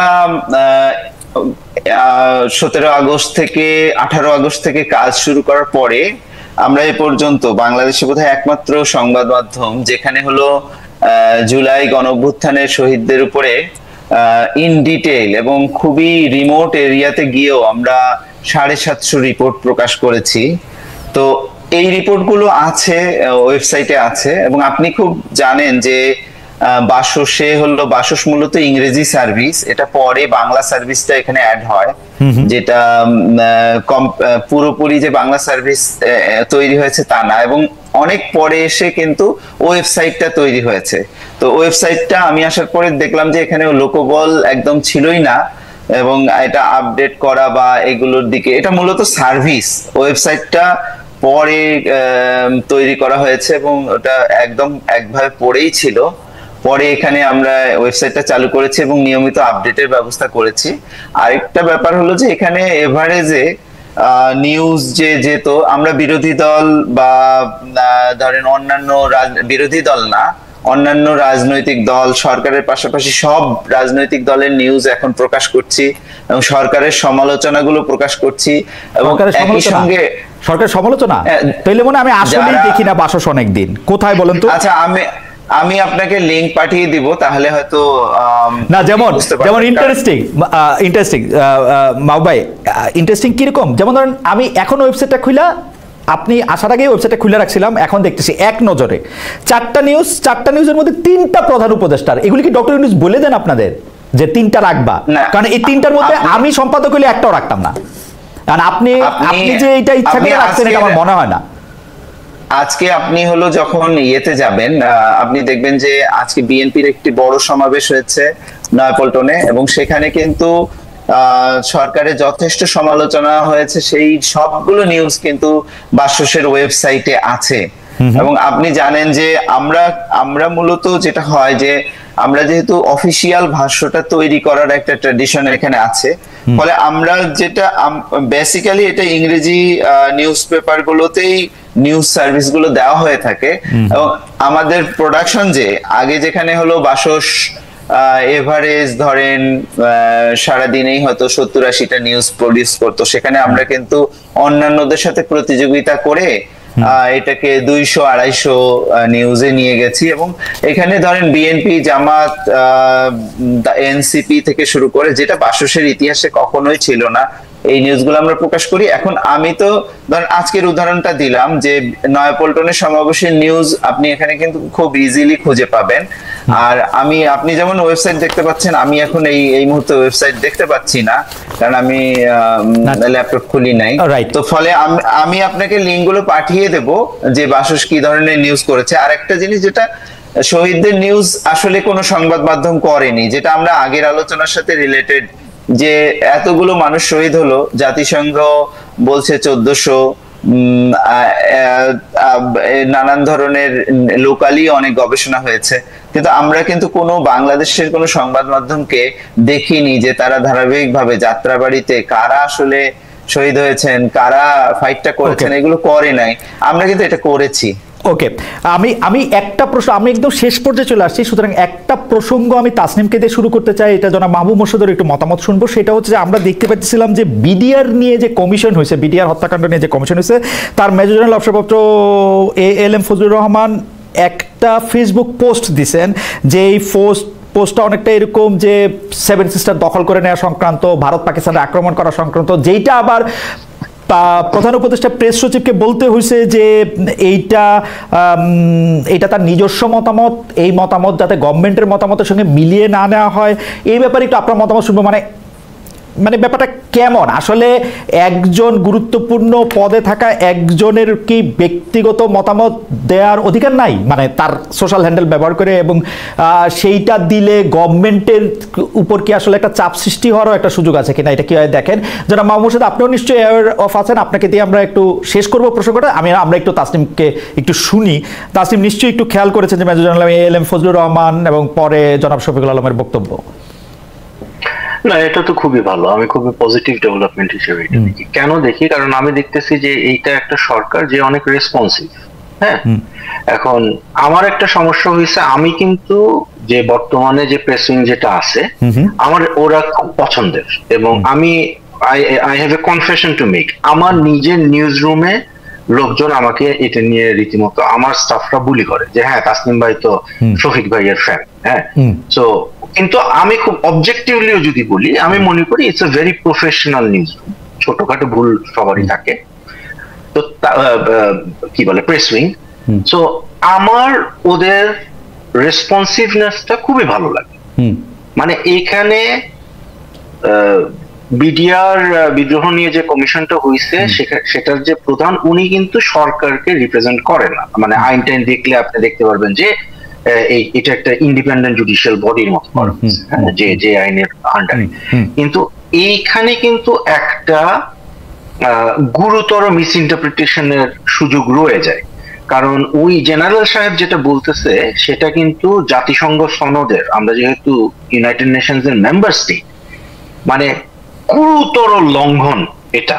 17 আগস্ট থেকে 18 আগস্ট থেকে কাজ শুরু করার পরে আমরা এ পর্যন্ত বাংলাদেশে বোধহয় একমাত্র সংবাদ মাধ্যম যেখানে হলো জুলাই গণঅভ্যুত্থানের শহীদদের উপরে ইন ডিটেইল এবং খুবই রিমোট এরিয়াতে গিয়েও আমরা 750 রিপোর্ট প্রকাশ করেছি। তো এই রিপোর্টগুলো আছে, ওয়েবসাইটে আছে, এবং আপনি খুব জানেন যে বাসসে হলো, বাসস মূলত ইংরেজি সার্ভিস, এটা পরে বাংলা সার্ভিসটা এখানে অ্যাড হয়, যেটা পুরোপুরি যে বাংলা সার্ভিস তৈরি হয়েছে তা না, এবং অনেক পরে এসে কিন্তু ওয়েবসাইটটা তৈরি হয়েছে। তো ওয়েবসাইটটা আমি আসার পরে দেখলাম যে এখানে লোকবল একদম ছিলই না, এবং এটা আপডেট করা বা এগুলোর দিকে, এটা মূলত সার্ভিস, ওয়েবসাইটটা পরে তৈরি করা হয়েছে এবং ওটা একদম একভাবে পড়েই ছিল। পরে এখানে আমরা ওয়েবসাইটটা চালু করেছি এবং নিয়মিত আপডেটের ব্যবস্থা করেছি। আরেকটা ব্যাপার হলো যে এখানে এভারেজে নিউজ যে যেত, আমরা বিরোধী দল বা ধরেন অন্যান্য বিরোধী দল না, অন্যান্য রাজনৈতিক দল, সরকারের পাশাপাশি সব রাজনৈতিক দলের নিউজ এখন প্রকাশ করছি এবং সরকারের সমালোচনাগুলো প্রকাশ করছি। এবং একই সঙ্গে সরকারের সমালোচনা তাইলে মনে আমি আসলেই দেখি না বাসস অনেকদিন, কোথায় বলেন তো? আচ্ছা, আমি আপনাকে লিংক পাঠিয়ে দিব, তাহলে হয়তো না, যেমন ইন্টারেস্টিং মাও ভাই, ইন্টারেস্টিং কিরকম, যেমন ধরেন আমি এখন ওয়েবসাইটটা খুলা, আপনি আসার আগে ওয়েবসাইটটা খুলে রাখছিলাম, এখন দেখতেছি এক নজরে 4টা নিউজের মধ্যে 3টা প্রধান উপদেষ্টার। এগুলি কি ডক্টর ইউনূস বলে দেন আপনাদের যে 3টা রাখবা? কারণ এই 3টার মধ্যে আমি সম্পাদক হলে একটাও রাখতাম না, কারণ আপনি যে এটা ইচ্ছা করে রাখছেন এটা আমার মনে হয় না। আজকে আপনি হলো যখন ইয়েতে যাবেন, আপনি দেখবেন যে আজকে বিএনপির একটি বড় সমাবেশ হয়েছে নয়াপল্টনে, এবং সেখানে কিন্তু সরকারের যথেষ্ট সমালোচনা হয়েছে, সেই সবগুলো নিউজ কিন্তু বাসসের ওয়েবসাইটে আছে। এবং আপনি জানেন যে আমরা মূলত যেটা হয় যে আমরা যেহেতু অফিসিয়াল ভাষ্যটা তৈরি করার একটা ট্র্যাডিশন এখানে আছে, ফলে আমরা যেটা বেসিক্যালি এটা ইংরেজি নিউজ পেপার গুলোতেই নিউজ সার্ভিস গুলো দেওয়া হয়ে থাকে। এবং আমাদের প্রোডাকশন যে আগে যেখানে হলো বাসস এভারেজ ধরেন সারাদিনেই হয়তো 70-80টা নিউজ প্রডিউস করতো, সেখানে আমরা কিন্তু অন্যান্যদের সাথে প্রতিযোগিতা করে এটাকে 200-250 নিউজে নিয়ে গেছি। এবং এখানে ধরেন বিএনপি, জামাত, এনসিপি থেকে শুরু করে, যেটা বাসসের ইতিহাসে কখনোই ছিল না, এই নিউজগুলো আমরা প্রকাশ করি। এখন আমি তো ধরেন আজকের উদাহরণটা দিলাম যে নয়াপল্টনের সমাবেশের নিউজ আপনি এখানে কিন্তু খুব ইজিলি খুঁজে পাবেন। আর আপনি যেমন ওয়েবসাইট দেখতে পাচ্ছেন, আমি এখন এই মুহূর্তে ওয়েবসাইট দেখতে পাচ্ছি না, কারণ আমি ল্যাপটপ খুলি নাই। তো ফলে আমি আপনাকে লিঙ্কগুলো পাঠিয়ে দেব যে বাসস কি ধরনের নিউজ করেছে। আর একটা জিনিস, যেটা শহীদদের নিউজ আসলে কোনো সংবাদ মাধ্যম করেনি, যেটা আমরা আগের আলোচনার সাথে রিলেটেড, যে এতগুলো মানুষ শহীদ হলো, জাতিসংঘ বলছে 1400, নানান ধরনের লোকালি অনেক গবেষণা হয়েছে, কিন্তু আমরা কিন্তু কোনো বাংলাদেশের কোনো সংবাদ মাধ্যমকে দেখিনি যে তারা ধারাবাহিকভাবে যাত্রাবাড়িতে কারা আসলে শহীদ হয়েছেন, কারা ফাইটটা করেছেন, এগুলো করে নাই। আমরা কিন্তু এটা করেছি। ওকে, আমি একটা প্রশ্ন, আমি একদম শেষ পর্যায়ে চলে আসছি, সুতরাং একটা প্রসঙ্গ আমি তাসনিমকে দিয়ে শুরু করতে চাই, এটা জনাব মাহবুব মোর্শেদের একটু মতামত শুনবো। সেটা হচ্ছে যে আমরা দেখতে পাচ্ছিলাম যে বিডিআর নিয়ে যে কমিশন হয়েছে, বিডিআর হত্যাকাণ্ড নিয়ে যে কমিশন হয়েছে, তার মেজর জেনারেল অবসরপ্রাপ্ত ALM ফজলুর রহমান একটা ফেসবুক পোস্ট দিছেন, যে এই পোস্টটা অনেকটা এরকম যে 7 সিস্টার দখল করে নেওয়া সংক্রান্ত, ভারত পাকিস্তানের আক্রমণ করা সংক্রান্ত, যেইটা আবার প্রধান উপদেষ্টা প্রেস সচিবকে বলতে হয়েছে যে এইটা তার নিজস্ব মতামত, এই মতামত যাতে গভর্নমেন্টের মতামতের সঙ্গে মিলিয়ে না নেওয়া হয়। এই ব্যাপারে একটু আপনার মতামত শুনবো। মানে ব্যাপারটা কেমন আসলে? একজন গুরুত্বপূর্ণ পদে থাকা একজনের কি ব্যক্তিগত মতামত দেওয়ার অধিকার নাই, মানে তার সোশ্যাল হ্যান্ডেল ব্যবহার করে, এবং সেইটা দিলে গভর্নমেন্টের উপর কি আসলে একটা চাপ সৃষ্টি হওয়ারও একটা সুযোগ আছে কিনা, এটা কি দেখেন? যারা মাহবুব মোর্শেদ, আপনিও নিশ্চয়ই অ্যাওয়ার অফ আছেন, আপনাকে দিয়ে আমরা একটু শেষ করবো প্রসঙ্গটা। আমরা একটু তাসনিমকে একটু শুনি। তাসনিম নিশ্চয়ই একটু খেয়াল করেছেন যে major general ALM Fazlur Rahman এবং পরে জনাব শফিকুল আলমের বক্তব্য। না, এটা তো খুবই ভালো, আমি খুবই পজিটিভ ডেভেলপমেন্ট হিসেবে এটা দেখি। কেন দেখি? কারণ আমি দেখতেছি যে এইটা একটা সরকার যে অনেক রেসপন্সিভ। হ্যাঁ, এখন আমার একটা সমস্যা হয়েছে, আমি কিন্তু যে বর্তমানে যে প্রেসিং যেটা আছে, আমার ওরা খুব পছন্দের, এবং আমি I have a confession to make. আমার নিজের নিউজ রুমে লোকজন আমাকে এটা নিয়ে রীতিমতো আমার স্টাফরা বুলি করে যে হ্যাঁ, তাসনিম ভাই তো শফিক ভাইয়ের ফ্যান। হ্যাঁ, সো কিন্তু আমি খুব অবজেক্টিভলিও যদি বলি, আমি মনে করি it's a very professional news room. ছোটখাটো ভুল সবারই থাকে, তো কি বলে প্রেস উইং। সো আমার ওদের রেসপন্সিভনেসটা খুবই ভালো লাগে। মানে এইখানে বিডিআর বিদ্রোহ নিয়ে যে কমিশনটা হয়েছে সেটার যে প্রধান, উনি কিন্তু সরকারকে রিপ্রেজেন্ট করে না। মানে আইন টাইন দেখলে আপনি দেখতে পারবেন যে এটা একটা ইন্ডিপেন্ডেন্ট জুডিশিয়াল বডির মতো করা হয়েছে, যে আইনের আন্ডারে। কিন্তু এইখানে কিন্তু একটা গুরুতর মিস ইন্টারপ্রিটেশনের সুযোগ রয়ে যায়। কারণ ওই জেনারেল সাহেব যেটা বলতেছে সেটা কিন্তু জাতিসংঘ সনদের, আমরা যেহেতু ইউনাইটেড নেশনস এর মেম্বার স্টেট, মানে গুরুতর লঙ্ঘন এটা।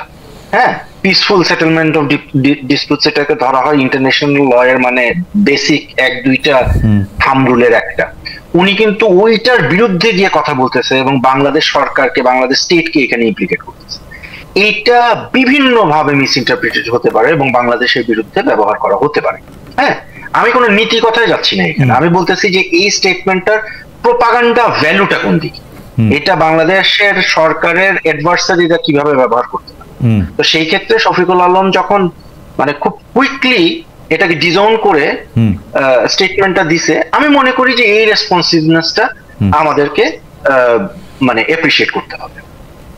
হ্যাঁ, পিসফুল সেটেলমেন্ট অফ ডিসপিউটস এটাকে ধরা হয় ইন্টারন্যাশনাল ল এর মানে বেসিক 1-2টা থাম্ব রুলের একটা। উনি কিন্তু ওইটার বিরুদ্ধে গিয়ে কথা বলতেছে এবং বাংলাদেশ সরকারকে, বাংলাদেশ স্টেটকে এখানে ইমপ্লিকেট করতেছে। এটা বিভিন্ন ভাবে মিস ইন্টারপ্রিটেড হতে পারে এবং বাংলাদেশের বিরুদ্ধে ব্যবহার করা হতে পারে। হ্যাঁ, আমি কোনো নীতি কথায় যাচ্ছি না এখানে, আমি বলতেছি যে এই স্টেটমেন্টটার প্রোপাগান্ডা ভ্যালুটা কোন দিকে, এটা বাংলাদেশের সরকারের অ্যাডভার্সারিরা কিভাবে ব্যবহার করতে পারে। তো সেই ক্ষেত্রে শফিকুল আলম যখন মানে খুব কুইকলি এটাকে ডিজাউন করে স্টেটমেন্টটা দিছে, আমি মনে করি যে এই রেসপন্সিভনেসটা আমাদেরকে মানে অ্যাপ্রিশিয়েট করতে হবে।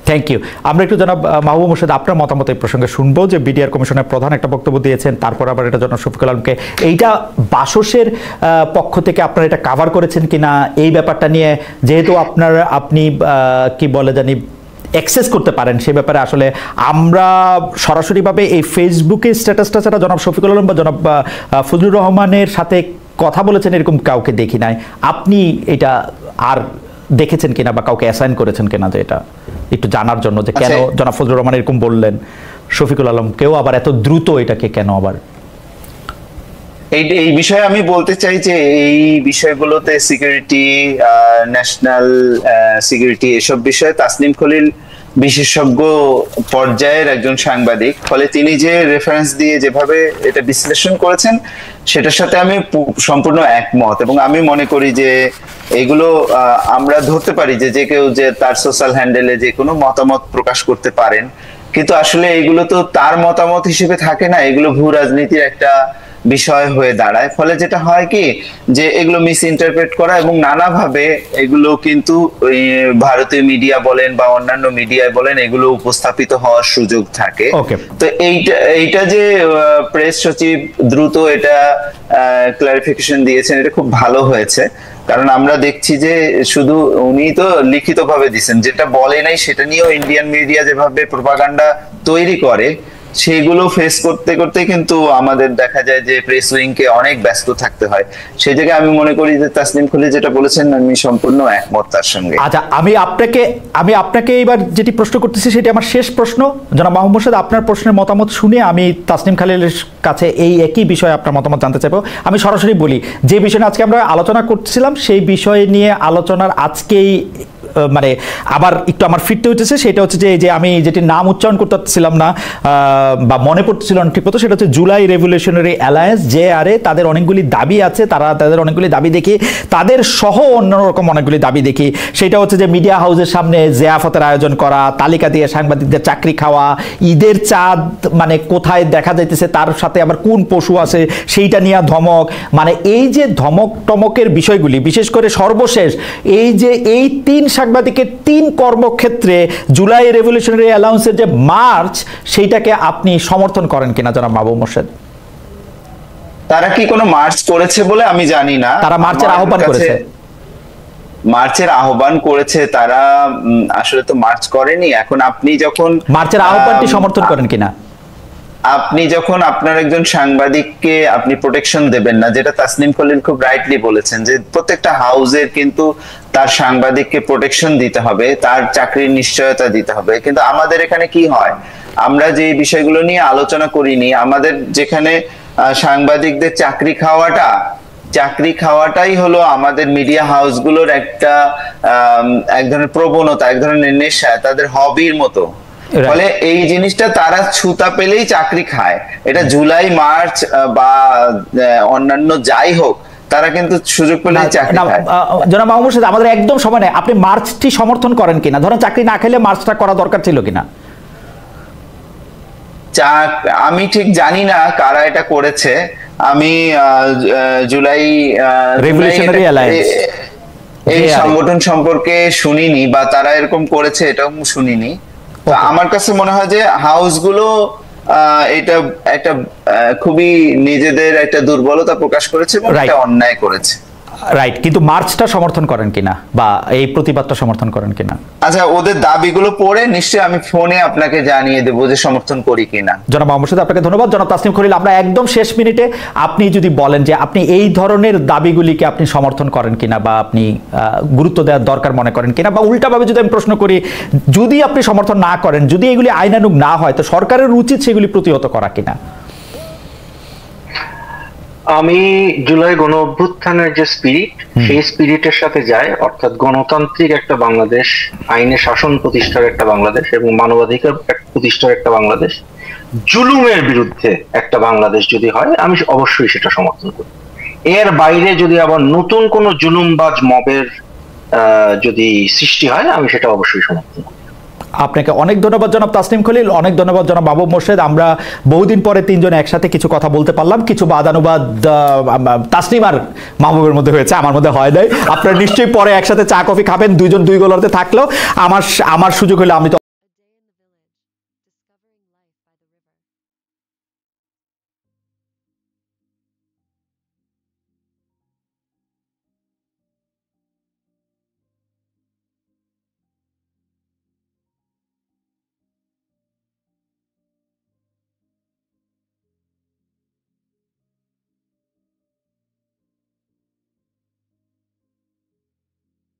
Thank you. আমরা একটু জনাব মাহবুব মোর্শেদ আপনার মতামত এই প্রসঙ্গে শুনবো, যে বিডিআর কমিশনের প্রধান একটা বক্তব্য দিয়েছেন, তারপর আবার এটা জনাব শফিকুল আলমকে, এইটা বাসসের পক্ষ থেকে আপনারা এটা কাভার করেছেন কিনা এই ব্যাপারটা নিয়ে, যেহেতু আপনি কি বলে জানি অ্যাক্সেস করতে পারেন সে ব্যাপারে আসলে আমরা সরাসরিভাবে এই ফেসবুকে স্ট্যাটাসটা ছাড়া জনাব শফিকুল আলম বা জনাব ফজলুর রহমানের সাথে কথা বলেছেন এরকম কাউকে দেখি নাই। আপনি এটা আর দেখেছেন কিনা বা কাউকে অ্যাসাইন করেছেন কিনা, যে এটা একটু জানার জন্য যে কেন জনাব ফজলুর রহমান এরকম বললেন, শফিকুল আলম কেউ আবার এত দ্রুত এটাকে কেন আবার? এই বিষয়ে আমি বলতে চাই যে এই বিষয়গুলোতে সিকিউরিটি, ন্যাশনাল সিকিউরিটি, এসব বিষয়ে তাসনিম খলিল বিশেষজ্ঞ পর্যায়ের একজন সাংবাদিক, ফলে তিনি যে রেফারেন্স দিয়ে যেভাবে এটা বিশ্লেষণ করেছেন সেটার সাথে আমি সম্পূর্ণ একমত। এবং আমি মনে করি যে এগুলো আমরা ধরতে পারি যে কেউ যে তার সোশ্যাল হ্যান্ডেলে যে কোনো মতামত প্রকাশ করতে পারেন, কিন্তু আসলে এগুলো তো তার মতামত হিসেবে থাকে না, এগুলো ভূ রাজনীতির একটা বিষয় হয়ে দাঁড়ায়। ফলে যেটা হয় কি, যে এগুলো মিস ইন্টারপ্রেট করা এবং নানাভাবে এগুলো কিন্তু ভারতীয় মিডিয়া বলেন বা অন্যান্য মিডিয়ায় বলেন এগুলো উপস্থাপিত হওয়ার সুযোগ থাকে। তো এইটা যে প্রেস সচিব দ্রুত এটা ক্লারিফিকেশন দিয়েছেন, এটা খুব ভালো হয়েছে। কারণ আমরা দেখছি যে শুধু উনি তো লিখিত ভাবে দিচ্ছেন, যেটা বলে নাই সেটা নিয়েও ইন্ডিয়ান মিডিয়া যেভাবে প্রোপাগান্ডা তৈরি করে, সেগুলো ফেস করতে করতে কিন্তু আমাদের দেখা যায় যে প্রেস উইং কে অনেক ব্যস্ত থাকতে হয়। সেই জায়গায় আমি মনে করি যে তাসনিম খলিল যেটা বলেছেন আমি সম্পূর্ণ একমত তার সঙ্গে। আচ্ছা, আমি আপনাকে এবার যেটি প্রশ্ন করতেছি সেটি আমার শেষ প্রশ্ন। জনাব মাহবুব মোর্শেদ, আপনার প্রশ্নের মতামত শুনে আমি তাসনিম খলিলের কাছে এই একই বিষয়ে আপনার মতামত জানতে চাইবো। আমি সরাসরি বলি, যে বিষয় আজকে আমরা আলোচনা করছিলাম সেই বিষয় নিয়ে আলোচনার আজকেই মানে আবার একটু আমার ফিরতে হচ্ছে, সেটা হচ্ছে যে আমি যেটি নাম উচ্চারণ করতে পারছিলাম না বা মনে পড়ছিল না ঠিক মতো, সেটা হচ্ছে জুলাই রেভলিউশনারি অ্যালায়েন্স, JRA। তাদের অনেকগুলি দাবি আছে, তাদের অনেকগুলি দাবি দেখি, তাদের সহ অন্যরকম অনেকগুলি দাবি দেখি। সেটা হচ্ছে যে মিডিয়া হাউসের সামনে জিয়াফতের আয়োজন করা, তালিকা দিয়ে সাংবাদিকদের চাকরি খাওয়া, ঈদের চাঁদ মানে কোথায় দেখা যাইতেছে তার সাথে আবার কোন পশু আছে সেইটা নিয়ে ধমক, মানে এই যে ধমক টমকের বিষয়গুলি, বিশেষ করে সর্বশেষ এই যে এই 3 সাংবাদিকের 3 কর্মক্ষেত্রে জুলাই রেভলিউশনারি অ্যালাউন্সের যে মার্চ, সেইটাকে আপনি সমর্থন করেন কিনা জনাব মাহবুব মোর্শেদ? তারা কি কোনো মার্চ করেছে বলে আমি জানি না। তারা মার্চের আহ্বান করেছে, মার্চের আহ্বান করেছে তারা, আসলে তো মার্চ করেনি। এখন আপনি যখন মার্চের আহ্বানটি সমর্থন করেন কিনা? আপনি যখন আপনার একজন সাংবাদিককে আপনি প্রোটেকশন দেবেন না, যেটা তাসনিম খলিল খুব রাইটলি বলেছেন যে প্রত্যেকটা হাউসের কিন্তু তার সাংবাদিককে প্রোটেকশন দিতে হবে, তার চাকরির নিশ্চয়তা দিতে হবে। কিন্তু আমাদের এখানে কি হয়, আমরা যে বিষয়গুলো নিয়ে আলোচনা করিনি, আমাদের যেখানে সাংবাদিকদের চাকরি খাওয়াটাই হলো আমাদের মিডিয়া হাউসগুলোর একটা এক ধরনের প্রবণতা, এক ধরনের নেশা, তাদের হবির মতো। ফলে এই জিনিসটা তারা ছুতা পেলেই চাকরি খায়। এটা জুলাই মার্চ বা অন্যান্য যাই হোক, তারা কিন্তু সুযোগ পেলেই চাকরি খায়। জনাব মাহবুব মোর্শেদ, আমাদের একদম সময় নেই, আপনি মার্চটি সমর্থন করেন কিনা? ধরেন চাকরি না খেলে মার্চটা করা দরকার ছিল কিনা? আমি ঠিক জানি না কারা এটা করেছে, আমি জুলাই রেভলিউশনারি অ্যালায়েন্স এই সংগঠন সম্পর্কে শুনিনি, বা তারা এরকম করেছে এটাও শুনিনি। তো আমার কাছে মনে হয় যে হাউসগুলো এটা একটা খুবই নিজেদের একটা দুর্বলতা প্রকাশ করেছে এবং একটা অন্যায় করেছে। রাইট, কিন্তু মার্চটা সমর্থন করেন কিনা বা এই প্রতিবাদটা সমর্থন করেন কিনা? আচ্ছা, ওদের দাবিগুলো পড়ে নিশ্চয়ই আমি ফোনে আপনাকে জানিয়ে দেবো যে সমর্থন করি কিনা। জনাব মাহমুদ মোর্শেদ, আপনাকে ধন্যবাদ। জনাব তাসনিম খলিল, আমরা একদম শেষ মিনিটে আপনি যদি বলেন যে আপনি এই ধরনের দাবিগুলিকে আপনি সমর্থন করেন কিনা বা আপনি গুরুত্ব দেওয়ার দরকার মনে করেন কিনা, বা উল্টাভাবে যদি আমি প্রশ্ন করি, যদি আপনি সমর্থন না করেন, যদি এগুলি আইনানুগ না হয়, তো সরকারের উচিত সেগুলি প্রতিহত করা কিনা? আমি জুলাই গণ অভ্যুত্থানের যে স্পিরিট, সেই স্পিরিটের সাথে যায়, অর্থাৎ গণতান্ত্রিক একটা বাংলাদেশ, আইনে শাসন প্রতিষ্ঠার একটা বাংলাদেশ এবং মানবাধিকার প্রতিষ্ঠার একটা বাংলাদেশ, জুলুমের বিরুদ্ধে একটা বাংলাদেশ যদি হয়, আমি অবশ্যই সেটা সমর্থন করি। এর বাইরে যদি আবার নতুন কোন জুলুমবাজ মবের যদি সৃষ্টি হয়, আমি সেটা অবশ্যই সমর্থন করি। আপনাকে অনেক ধন্যবাদ জনাব তাসনিম খলিল, অনেক ধন্যবাদ জনাব মাহবুব মোর্শেদ। আমরা বহুদিন পরে তিনজন একসাথে কিছু কথা বলতে পারলাম। কিছু বাদানুবাদ তাসনিম আর মাহবুবের মধ্যে হয়েছে, আমার মধ্যে হয় নাই। আপনারা নিশ্চয়ই পরে একসাথে চা কফি খাবেন, দুইজন দুই গলাতে থাকলেও আমার সুযোগ হলে আমি তো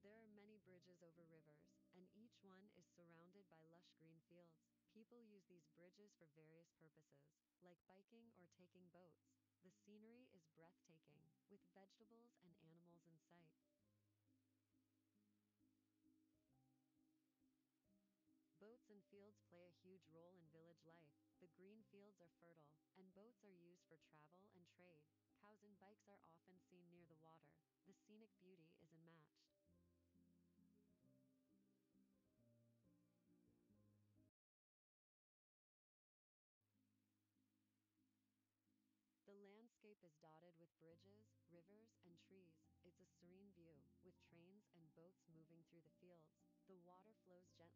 There are many bridges over rivers, and each one is surrounded by lush green fields. People use these bridges for various purposes, like biking or taking boats. The scenery is breathtaking, with vegetables and animals in sight. Boats and fields play a huge role in village life. The green fields are fertile, and boats are used for travel and trade. Cows and bikes are often seen near the water. The scenic beauty is unmatched. The landscape is dotted with bridges, rivers, and trees. It's a serene view, with trains and boats moving through the fields. The water flows gently